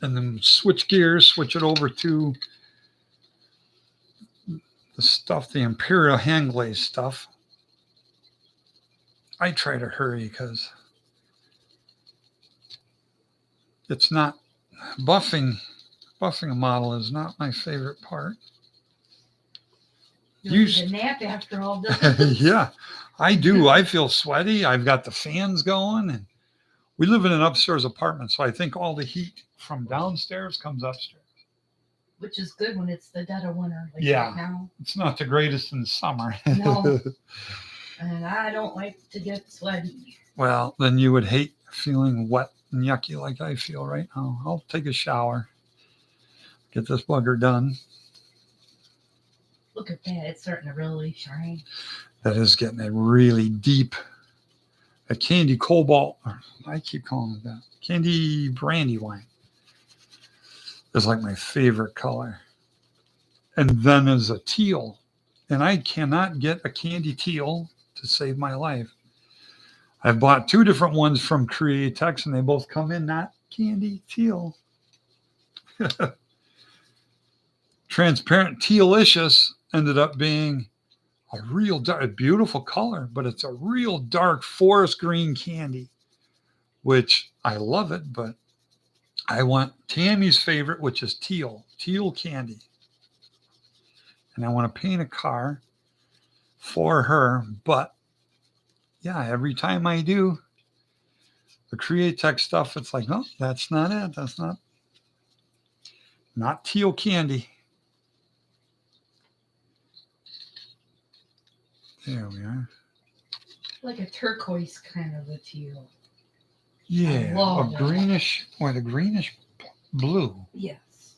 And then switch gears, switch it over to the stuff, the Imperial hand glaze stuff. I try to hurry because it's not buffing a model is not my favorite part. You need a nap after all this. Yeah, I do. I feel sweaty. I've got the fans going, and we live in an upstairs apartment, so I think all the heat from downstairs comes upstairs. Which is good when it's the dead of winter, like Yeah. right now. It's not the greatest in summer. No. And I don't like to get sweaty. Well, then you would hate feeling wet and yucky like I feel right now. I'll take a shower, get this bugger done. Look at that. It's starting to really shine. That is getting a really deep, a candy cobalt. I keep calling it that. Candy brandywine is like my favorite color. And then there's a teal. And I cannot get a candy teal to save my life. I've bought 2 different ones from Createx, and they both come in not candy teal. Transparent tealicious ended up being a real dark, a beautiful color, but it's a real dark forest green candy, which I love it, but I want Tammy's favorite, which is teal candy. And I want to paint a car for her, but yeah, every time I do the Createx stuff, it's like, no, that's not it. That's not teal candy. There we are. Like a turquoise kind of a teal. Yeah, love a it. greenish, what, a greenish blue. Yes.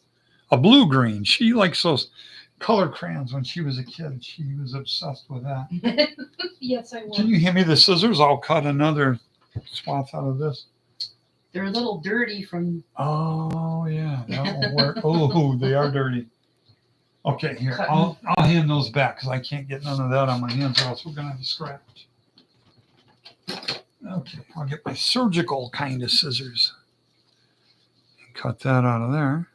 A blue green. She likes those color crayons when she was a kid. She was obsessed with that. Yes, I was. Can you hand me the scissors? I'll cut another swath out of this. They're a little dirty from. Oh yeah, that will work. Oh, they are dirty. Okay, here, Cutting. I'll hand those back because I can't get none of that on my hands, or else we're gonna have a scratch. Okay, I'll get my surgical kind of scissors and cut that out of there.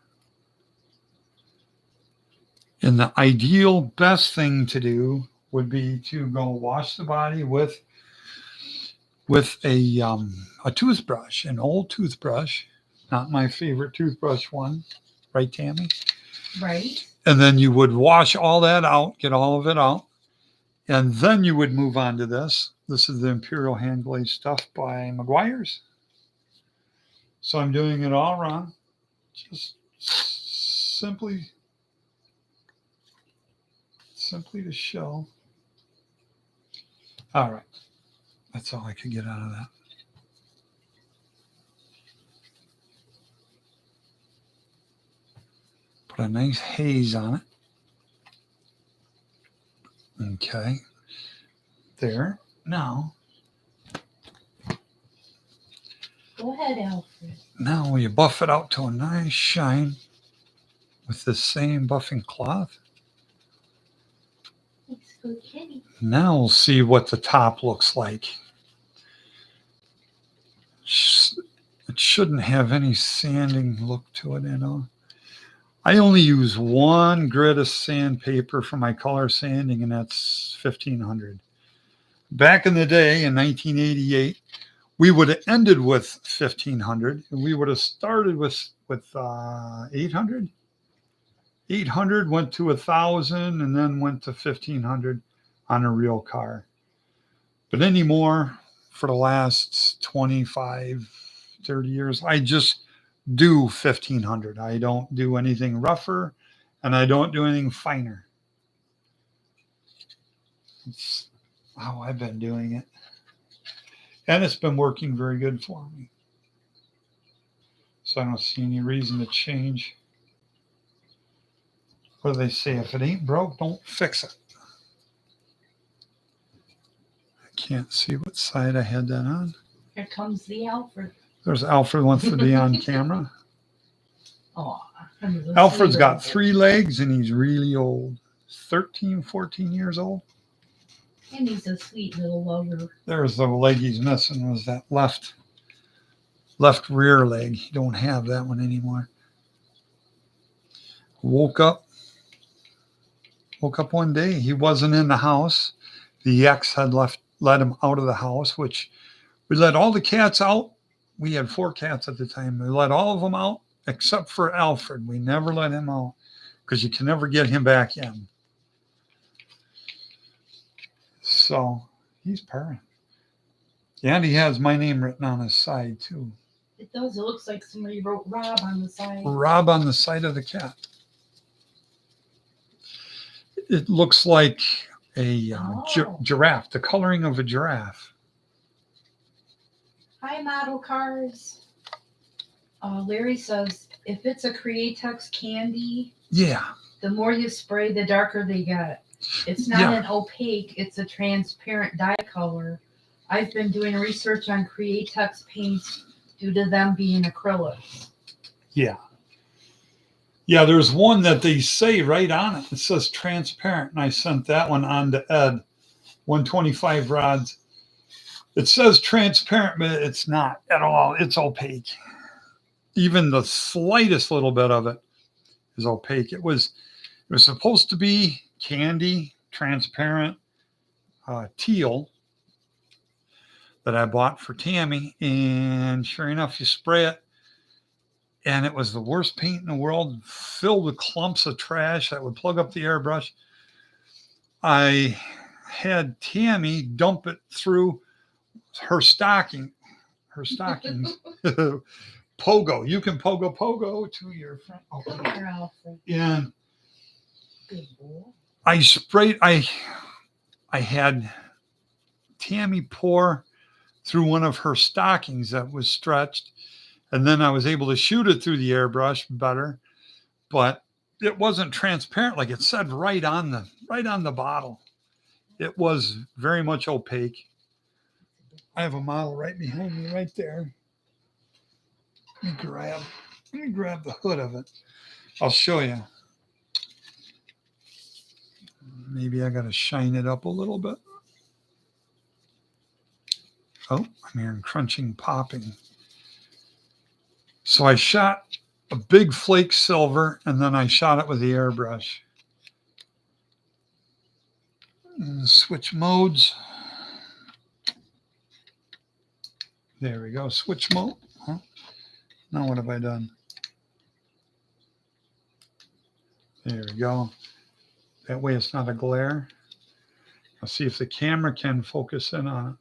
And the ideal best thing to do would be to go wash the body with a toothbrush, an old toothbrush, not my favorite toothbrush one, right, Tammy? Right. And then you would wash all that out, get all of it out, and then you would move on to this. This is the Imperial Hand Glazed stuff by McGuire's. So I'm doing it all wrong, just simply to show. All right, that's all I could get out of that. Put a nice haze on it. Okay. There. Now Go ahead, Alfred. you buff it out to a nice shine with the same buffing cloth. Thanks for the kitty. Now we'll see what the top looks like. It shouldn't have any sanding look to it at all. I only use 1 grit of sandpaper for my color sanding, and that's 1500. Back in the day, in 1988, we would have ended with 1500, and we would have started with 800. 800 went to 1,000, and then went to 1500 on a real car. But anymore, for the last 25, 30 years, I just do 1500. I don't do anything rougher, and I don't do anything finer. It's how I've been doing it. And it's been working very good for me. So I don't see any reason to change. What do they say? If it ain't broke, don't fix it. I can't see what side I had that on. Here comes the Alfred. There's Alfred wants to be on camera. Oh, Alfred's got 3 legs and he's really old. 13, 14 years old. And he's a sweet little lover. There's the leg he's missing, was that left rear leg. He don't have that one anymore. Woke up one day. He wasn't in the house. The ex had let him out of the house, which we let all the cats out. We had 4 cats at the time. We let all of them out except for Alfred. We never let him out because you can never get him back in. So he's purring. And he has my name written on his side too. It does. It looks like somebody wrote Rob on the side. Rob on the side of the cat. It looks like a Oh. giraffe, the coloring of a giraffe. Hi, model cars. Larry says if it's a Createx candy, Yeah, the more you spray, the darker they get. It's not yeah, an opaque, it's a transparent dye color. I've been doing research on Createx paints due to them being acrylics. yeah. Yeah, there's one that they say right on it. It says transparent, and I sent that one on to Ed. 125 rods. It says transparent, but it's not at all. It's opaque. Even the slightest little bit of it is opaque. It was supposed to be candy, transparent, teal that I bought for Tammy, and sure enough, you spray it, and it was the worst paint in the world, filled with clumps of trash that would plug up the airbrush. I had Tammy dump it through her stockings. Pogo. You can pogo to your friend. Okay. And I sprayed. I had Tammy pour through one of her stockings that was stretched, and then I was able to shoot it through the airbrush better. But it wasn't transparent like it said right on the bottle. It was very much opaque. I have a model right behind me, right there. Let me grab the hood of it. I'll show you. Maybe I got to shine it up a little bit. Oh, I'm hearing crunching, popping. So I shot a big flake silver, and then I shot it with the airbrush. And switch modes. There we go. Switch mode. Huh? Now what have I done? There we go. That way it's not a glare. I'll see if the camera can focus in on it.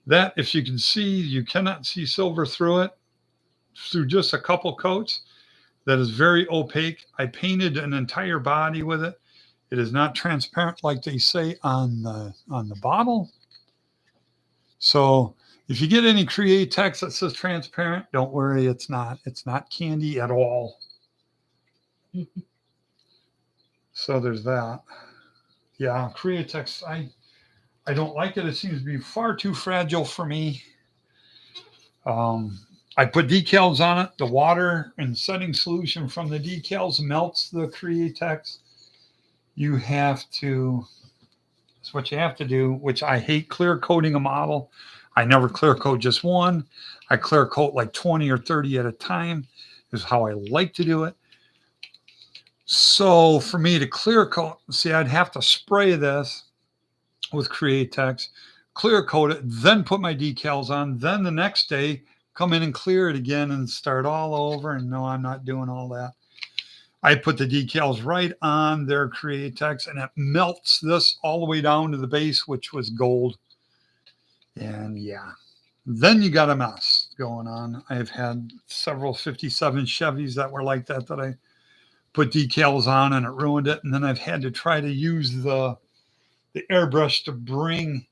That, if you can see, you cannot see silver through it, through just a couple coats. That is very opaque. I painted an entire body with it. It is not transparent like they say on the bottle. So if you get any Create text that says transparent, don't worry, it's not. It's not candy at all. So there's that. Yeah, Create text. I don't like it. It seems to be far too fragile for me. I put decals on it. The water and setting solution from the decals melts the Createx. That's what you have to do, which I hate clear coating a model. I never clear coat just one. I clear coat like 20 or 30 at a time is how I like to do it. So for me to clear coat, see, I'd have to spray this with Createx, clear coat it, then put my decals on, then the next day come in and clear it again and start all over. And no, I'm not doing all that. I put the decals right on their Createx, and it melts this all the way down to the base, which was gold. And yeah, then you got a mess going on. I've had several 57 Chevys that were like that I put decals on and it ruined it. And then I've had to try to use the airbrush to bring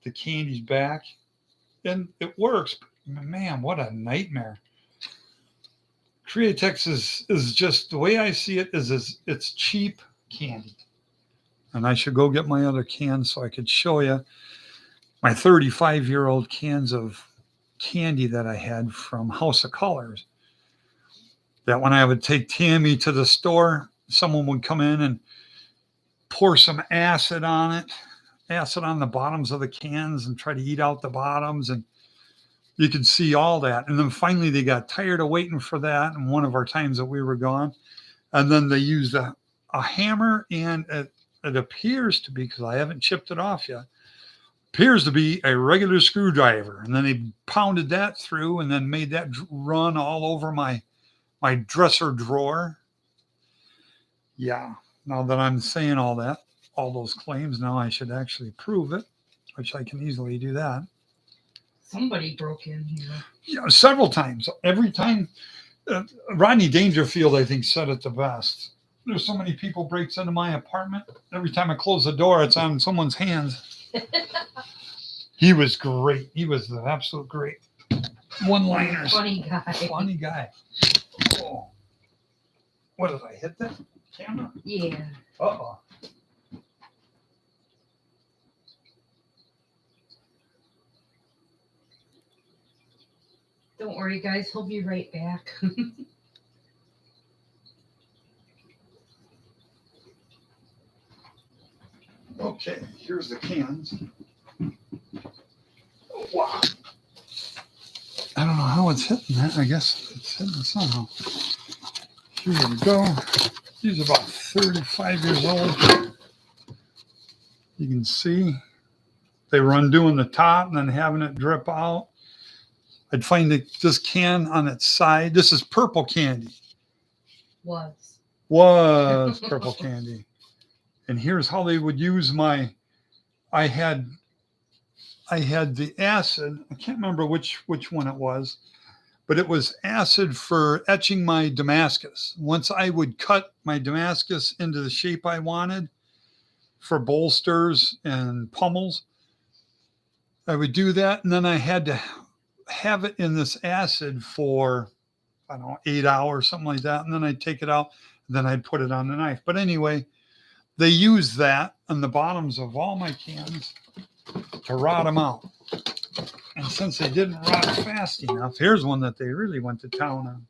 the candies back. And it works. Man, what a nightmare. Createx is just, the way I see it is it's cheap candy. And I should go get my other cans so I could show you my 35-year-old cans of candy that I had from House of Colors. That when I would take Tammy to the store, someone would come in and pour some acid on it, acid on the bottoms of the cans, and try to eat out the bottoms. And you could see all that. And then finally they got tired of waiting for that. And one of our times that we were gone, and then they used a hammer, and it appears to be, because I haven't chipped it off yet, appears to be a regular screwdriver. And then they pounded that through and then made that run all over my dresser drawer. Yeah. Now that I'm saying all those claims, now I should actually prove it, which I can easily do that. Somebody broke in here. Yeah, several times. Every time. Rodney Dangerfield, I think, said it the best. there's so many people breaks into my apartment. Every time I close the door, it's on someone's hands. He was great. He was the absolute great. One-liners. Funny guy. Funny guy. Oh. What did I hit that camera? Yeah. Uh-oh. Don't worry, guys. He'll be right back. Okay, here's the cans. Oh, wow. I don't know how it's hitting that. I guess it's hitting it somehow. Here we go. These are about 35 years old. You can see they were undoing the top and then having it drip out. I'd find this can on its side. This is purple candy. Was Purple candy. And here's how they would use I had the acid. I can't remember which one it was, but it was acid for etching my Damascus. Once I would cut my Damascus into the shape I wanted for bolsters and pummels, I would do that. And then I had to have it in this acid for, I don't know, 8 hours, something like that. And then I'd take it out, and then I'd put it on the knife. But anyway, they use that on the bottoms of all my cans to rot them out. And since they didn't rot fast enough, here's one that they really went to town on.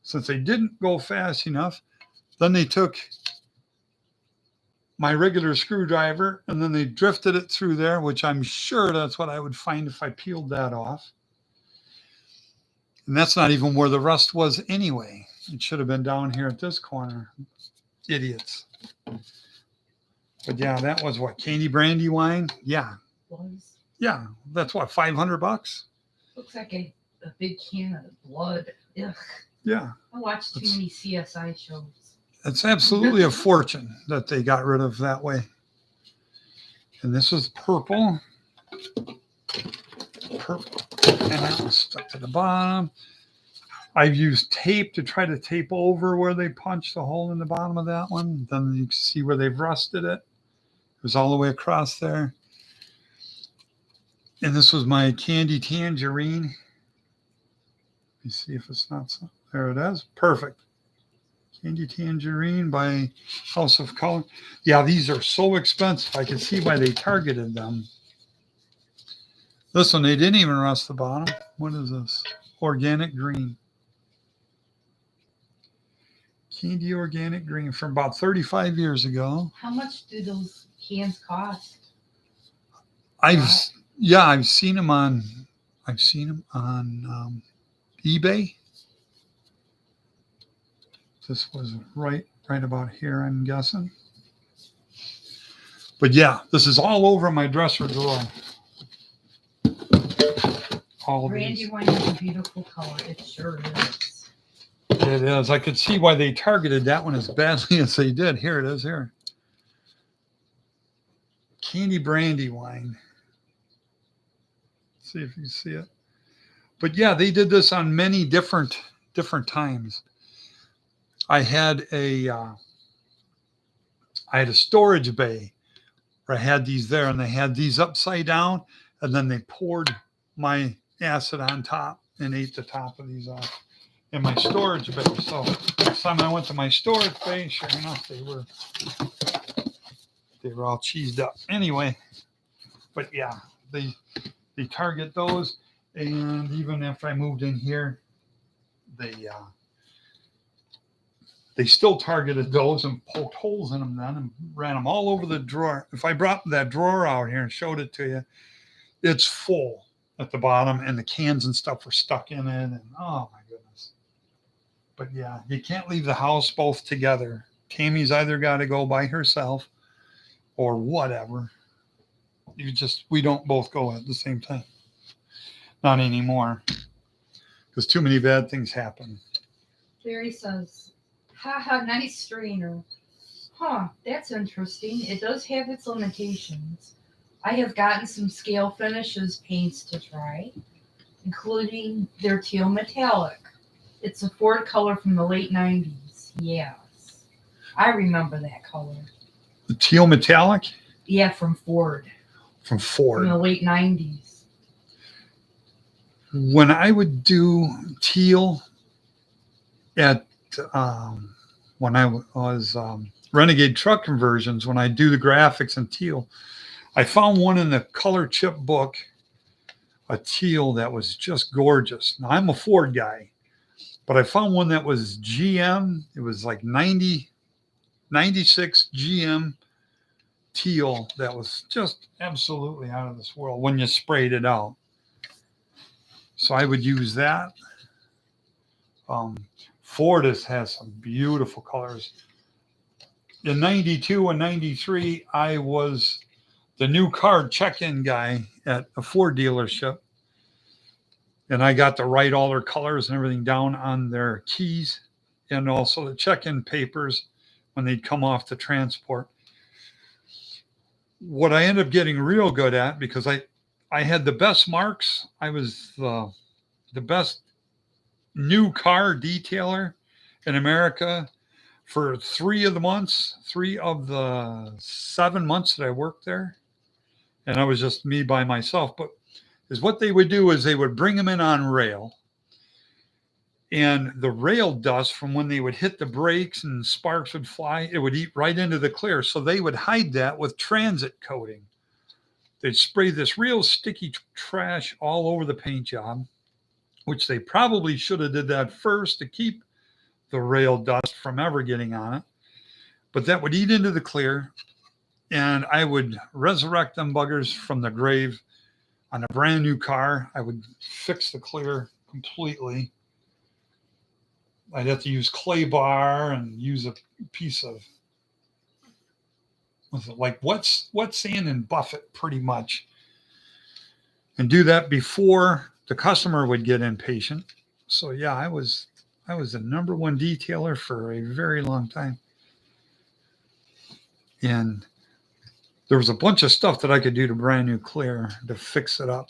Since they didn't go fast enough, then they took my regular screwdriver and then they drifted it through there, which I'm sure that's what I would find if I peeled that off. And that's not even where the rust was anyway. It should have been down here at this corner. Idiots. But yeah, that was what, candy brandy wine? Yeah. was. Yeah. That's what, $500? Looks like a big can of blood. Ugh. Yeah. I watched too many CSI shows. It's absolutely a fortune that they got rid of that way. And this was purple. Purple. And that was stuck to the bottom. I've used tape to try to tape over where they punched a hole in the bottom of that one. Then you can see where they've rusted it. It was all the way across there. And this was my candy tangerine. Let me see if it's not so. There it is. Perfect. Candy tangerine by House of Color. Yeah, these are so expensive. I can see why they targeted them. This one, they didn't even rust the bottom. What is this? Organic green. Candy organic green from about 35 years ago. How much do those cans cost? I've seen them on eBay. This was right about here, I'm guessing. But yeah, this is all over my dresser drawer. All of Brandy these. wine is a beautiful color. It sure is. It is. I could see why they targeted that one as badly as they did. Here it is. Here. Candy brandy wine. Let's see if you see it. But yeah, they did this on many different times. I had a storage bay where I had these there, and they had these upside down, and then they poured my acid on top and ate the top of these off in my storage bay. So next time I went to my storage bay, sure enough, they were all cheesed up. Anyway, but yeah, they target those, and even after I moved in here, they still targeted those and poked holes in them then and ran them all over the drawer. If I brought that drawer out here and showed it to you, it's full at the bottom, and the cans and stuff were stuck in it. And oh my goodness. But yeah, you can't leave the house both together. Tammy's either got to go by herself or whatever. We don't both go at the same time. Not anymore. Because too many bad things happen. Barry says, haha, nice strainer. Huh, that's interesting. It does have its limitations. I have gotten some scale finishes paints to try, including their teal metallic. It's a Ford color from the late 90s. Yes. I remember that color. The teal metallic Yeah, from Ford, from from Ford. the late 90s. When I would do teal at when I was Renegade Truck Conversions, when I do the graphics in teal, I found one in the color chip book, a teal that was just gorgeous. Now I'm a Ford guy, but I found one that was GM. It was like 96 GM teal that was just absolutely out of this world when you sprayed it out. So I would use that. Um, Ford has some beautiful colors. In 92 and 93, I was the new car check-in guy at a Ford dealership. And I got to write all their colors and everything down on their keys and also the check-in papers when they'd come off the transport. What I ended up getting real good at, because I had the best marks. I was the best new car detailer in America for 3 of the 7 months that I worked there. And I was just me by myself. But is what they would do is they would bring them in on rail. And the rail dust from when they would hit the brakes and sparks would fly, it would eat right into the clear. So they would hide that with transit coating. They'd spray this real sticky trash all over the paint job, which they probably should have did that first to keep the rail dust from ever getting on it. But that would eat into the clear, and I would resurrect them buggers from the grave on a brand new car. I would fix the clear completely. I'd have to use clay bar and use a piece of like wet sand and buff it pretty much, and do that before the customer would get impatient. So yeah, I was the number one detailer for a very long time, and there was a bunch of stuff that I could do to brand new clear to fix it up.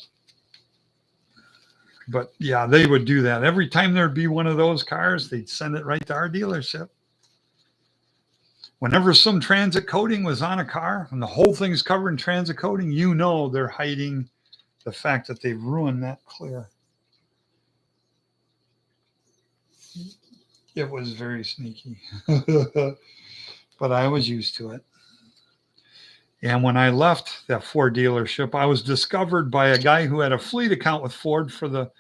But yeah, they would do that every time there'd be one of those cars. They'd send it right to our dealership. Whenever some transit coating was on a car and the whole thing's covered in transit coating, you know they're hiding the fact that they've ruined that clear. It was very sneaky, but I was used to it. And when I left that Ford dealership, I was discovered by a guy who had a fleet account with Ford for the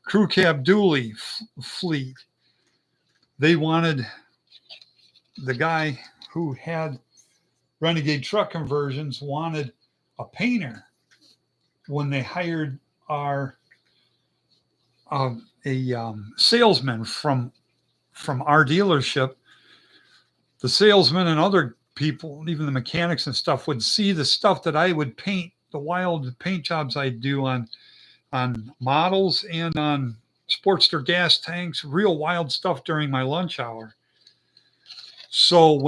crew cab dually fleet. They wanted the guy who had Renegade Truck Conversions wanted a painter when they hired our a salesman from our dealership. The salesman and other people, even the mechanics and stuff, would see the stuff that I would paint, the wild paint jobs I do on models and on Sportster gas tanks, real wild stuff during my lunch hour. So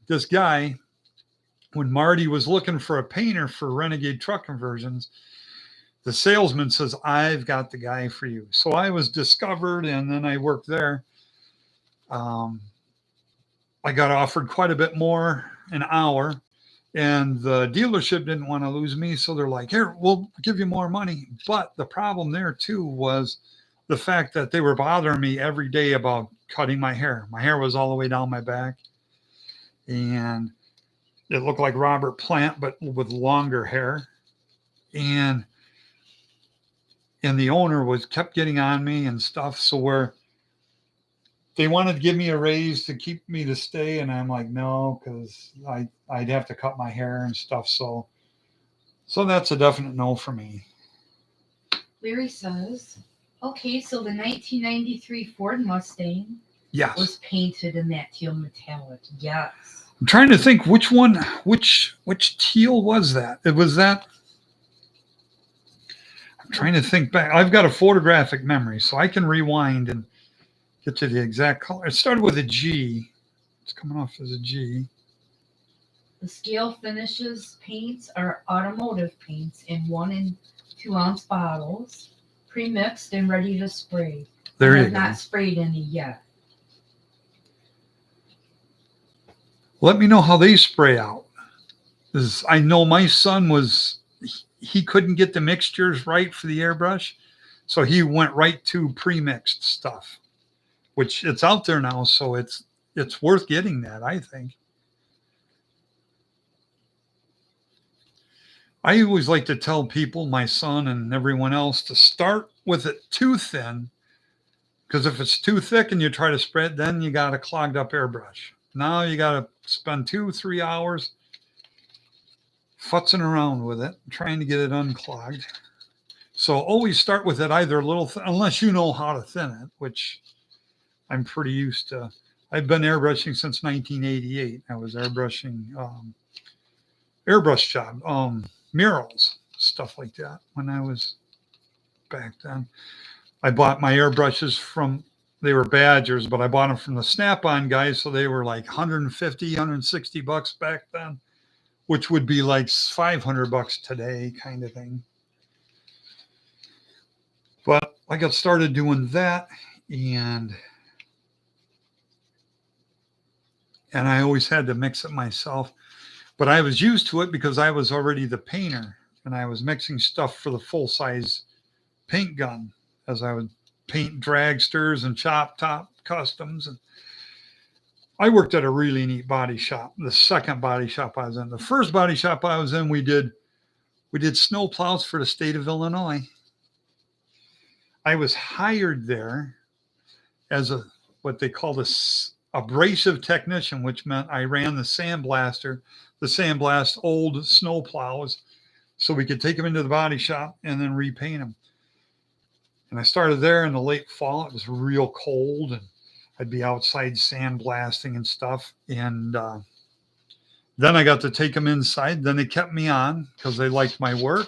this guy, when Marty was looking for a painter for Renegade Truck Conversions, the salesman says, "I've got the guy for you." So I was discovered, and then I worked there. Um, I got offered quite a bit more an hour, and the dealership didn't want to lose me. So they're like, "Here, we'll give you more money." But the problem there too was the fact that they were bothering me every day about cutting my hair. My hair was all the way down my back, and it looked like Robert Plant, but with longer hair. And the owner was kept getting on me and stuff. So where they wanted to give me a raise to keep me to stay, and I'm like, no, because I'd have to cut my hair and stuff. So that's a definite no for me. Larry says, okay, so the 1993 Ford Mustang Yes. was painted in that teal metallic. Yes. I'm trying to think which teal was that? It was that. I'm trying to think back. I've got a photographic memory, so I can rewind and get you the exact color. It started with a G. It's coming off as a G. The scale finishes paints are automotive paints in 1 and 2 ounce bottles, pre-mixed and ready to spray. There I you have go. not sprayed any yet. Let me know how they spray out. I know my son he couldn't get the mixtures right for the airbrush, so he went right to pre-mixed stuff, which it's out there now, so it's worth getting that, I think. I always like to tell people, my son and everyone else, to start with it too thin, because if it's too thick and you try to spread, then you got a clogged up airbrush. Now you got to spend 2-3 hours futzing around with it, trying to get it unclogged. So always start with it either a little, unless you know how to thin it, which I'm pretty used to. I've been airbrushing since 1988. I was airbrushing airbrush job, murals, stuff like that when I was back then. I bought my airbrushes from, they were Badgers, but I bought them from the Snap-on guys, so they were like 150, 160 bucks back then, which would be like 500 bucks today, kind of thing. But I got started doing that, and I always had to mix it myself. But I was used to it because I was already the painter, and I was mixing stuff for the full-size paint gun as I would paint dragsters and chop top customs. And I worked at a really neat body shop, the second body shop I was in. The first body shop I was in, we did snow plows for the state of Illinois. I was hired there as what they called abrasive technician, which meant I ran the sandblast old snow plows, so we could take them into the body shop and then repaint them. And I started there in the late fall. It was real cold, and I'd be outside sandblasting and stuff. And then I got to take them inside. Then they kept me on because they liked my work.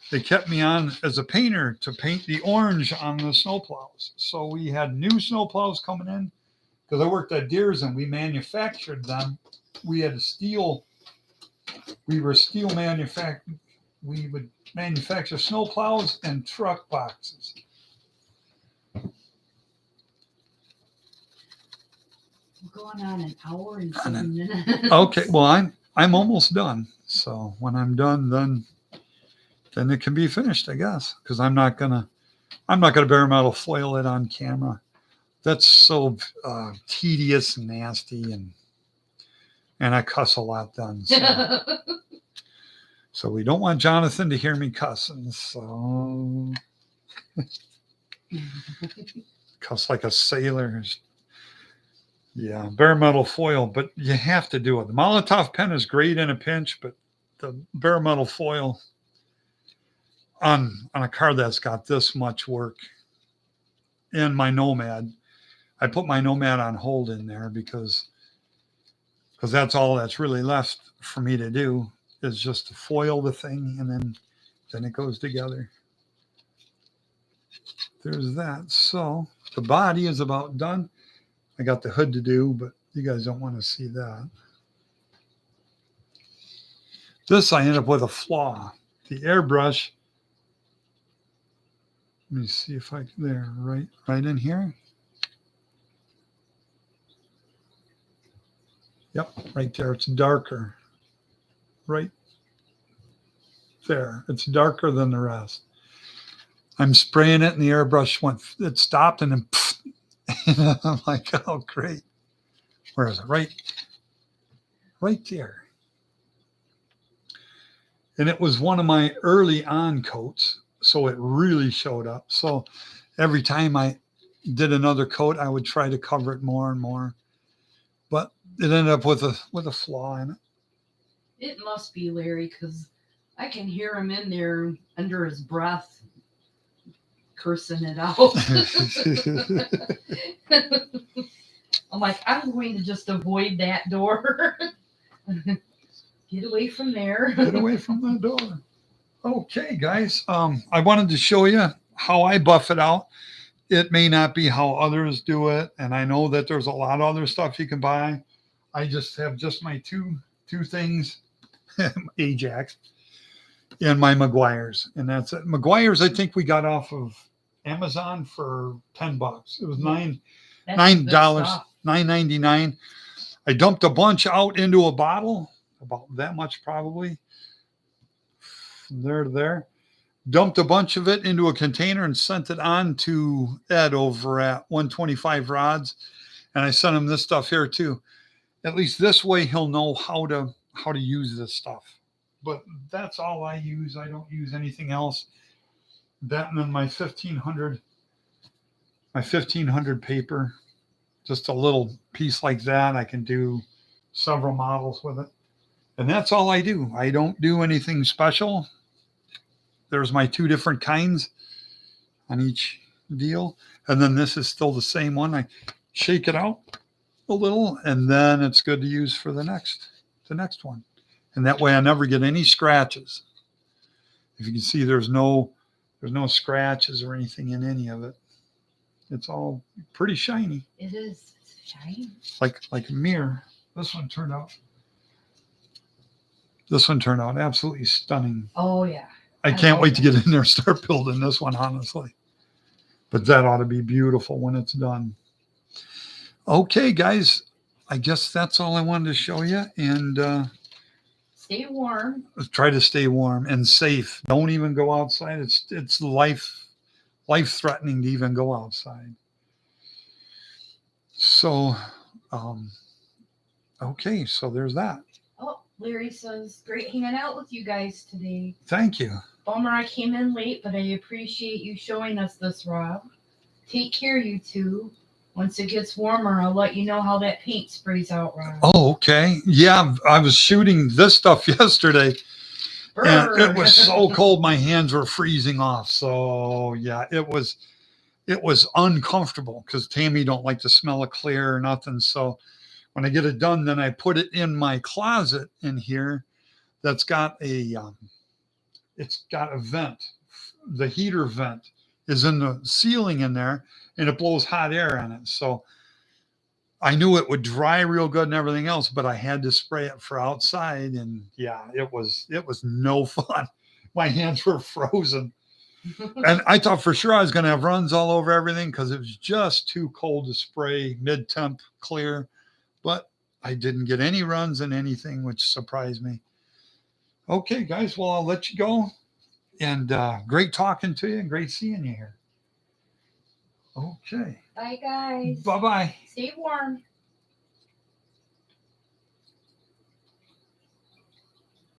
They kept me on as a painter to paint the orange on the snowplows. So we had new snowplows coming in because I worked at Deers and we manufactured them. We had we were steel manufacturing. We would manufacture snowplows and truck boxes. We're going on an hour and 7 minutes. Okay, well I'm almost done. So when I'm done, then it can be finished, I guess, because I'm not gonna bare metal foil it on camera. That's so tedious and nasty, and I cuss a lot then. So. So we don't want Jonathan to hear me cussing. So cuss like a sailor. Yeah, bare metal foil, but you have to do it. The Molotov pen is great in a pinch, but the bare metal foil on a car that's got this much work. And my Nomad, I put my Nomad on hold in there because that's all that's really left for me to do. Is just to foil the thing, and then it goes together. There's that. So the body is about done. I got the hood to do, but you guys don't want to see that. This I end up with a flaw. The airbrush. Let me see if there, right in here. Yep, right there. It's darker. Right there. It's darker than the rest. I'm spraying it and the airbrush it stopped and then and I'm like, oh, great. Where is it? Right there. And it was one of my early on coats, so it really showed up. So every time I did another coat, I would try to cover it more and more. But it ended up with a flaw in it. It must be Larry, because I can hear him in there under his breath cursing it out. I'm like, I'm going to just avoid that door. Get away from there. Get away from the door. Okay, guys. I wanted to show you how I buff it out. It may not be how others do it, and I know that there's a lot of other stuff you can buy. I just have my two things. Ajax and my Meguiar's, and that's it. Meguiar's I think we got off of Amazon for $10. It was $9.99. I dumped a bunch out into a bottle, about that much probably. From there to there. Dumped a bunch of it into a container and sent it on to Ed over at 125 Rods. And I sent him this stuff here too. At least this way he'll know how to use this stuff. But that's all I use. I don't use anything else. That and then my 1500 paper, just a little piece like that. I can do several models with it. And that's all I do. I don't do anything special. There's my two different kinds on each deal. And then this is still the same one. I shake it out a little and then it's good to use for the next one. And that way I never get any scratches. If you can see, there's no scratches or anything in any of it. It's all pretty shiny. It is. It's shiny. Like a mirror. This one turned out absolutely stunning. Oh yeah. I can't wait to get in there and start building this one, honestly. But that ought to be beautiful when it's done. Okay, guys, I guess that's all I wanted to show you. And stay warm. Try to stay warm and safe. Don't even go outside. It's life threatening to even go outside. So, okay, so there's that. Oh, Larry says, great hanging out with you guys today. Thank you. Bummer I came in late, but I appreciate you showing us this, Rob. Take care, you two. Once it gets warmer, I'll let you know how that paint sprays out, Rob. Oh, okay. Yeah, I was shooting this stuff yesterday. And it was so cold, my hands were freezing off. So yeah, it was uncomfortable because Tammy don't like the smell of clear or nothing. So when I get it done, then I put it in my closet in here. That's got it's got a vent. The heater vent is in the ceiling in there, and it blows hot air on it. So I knew it would dry real good and everything else, but I had to spray it for outside. And yeah, it was no fun. My hands were frozen. And I thought for sure I was going to have runs all over everything because it was just too cold to spray mid-temp clear. But I didn't get any runs in anything, which surprised me. Okay, guys, well, I'll let you go. And great talking to you and great seeing you here. Okay. Bye, guys. Bye-bye. Stay warm.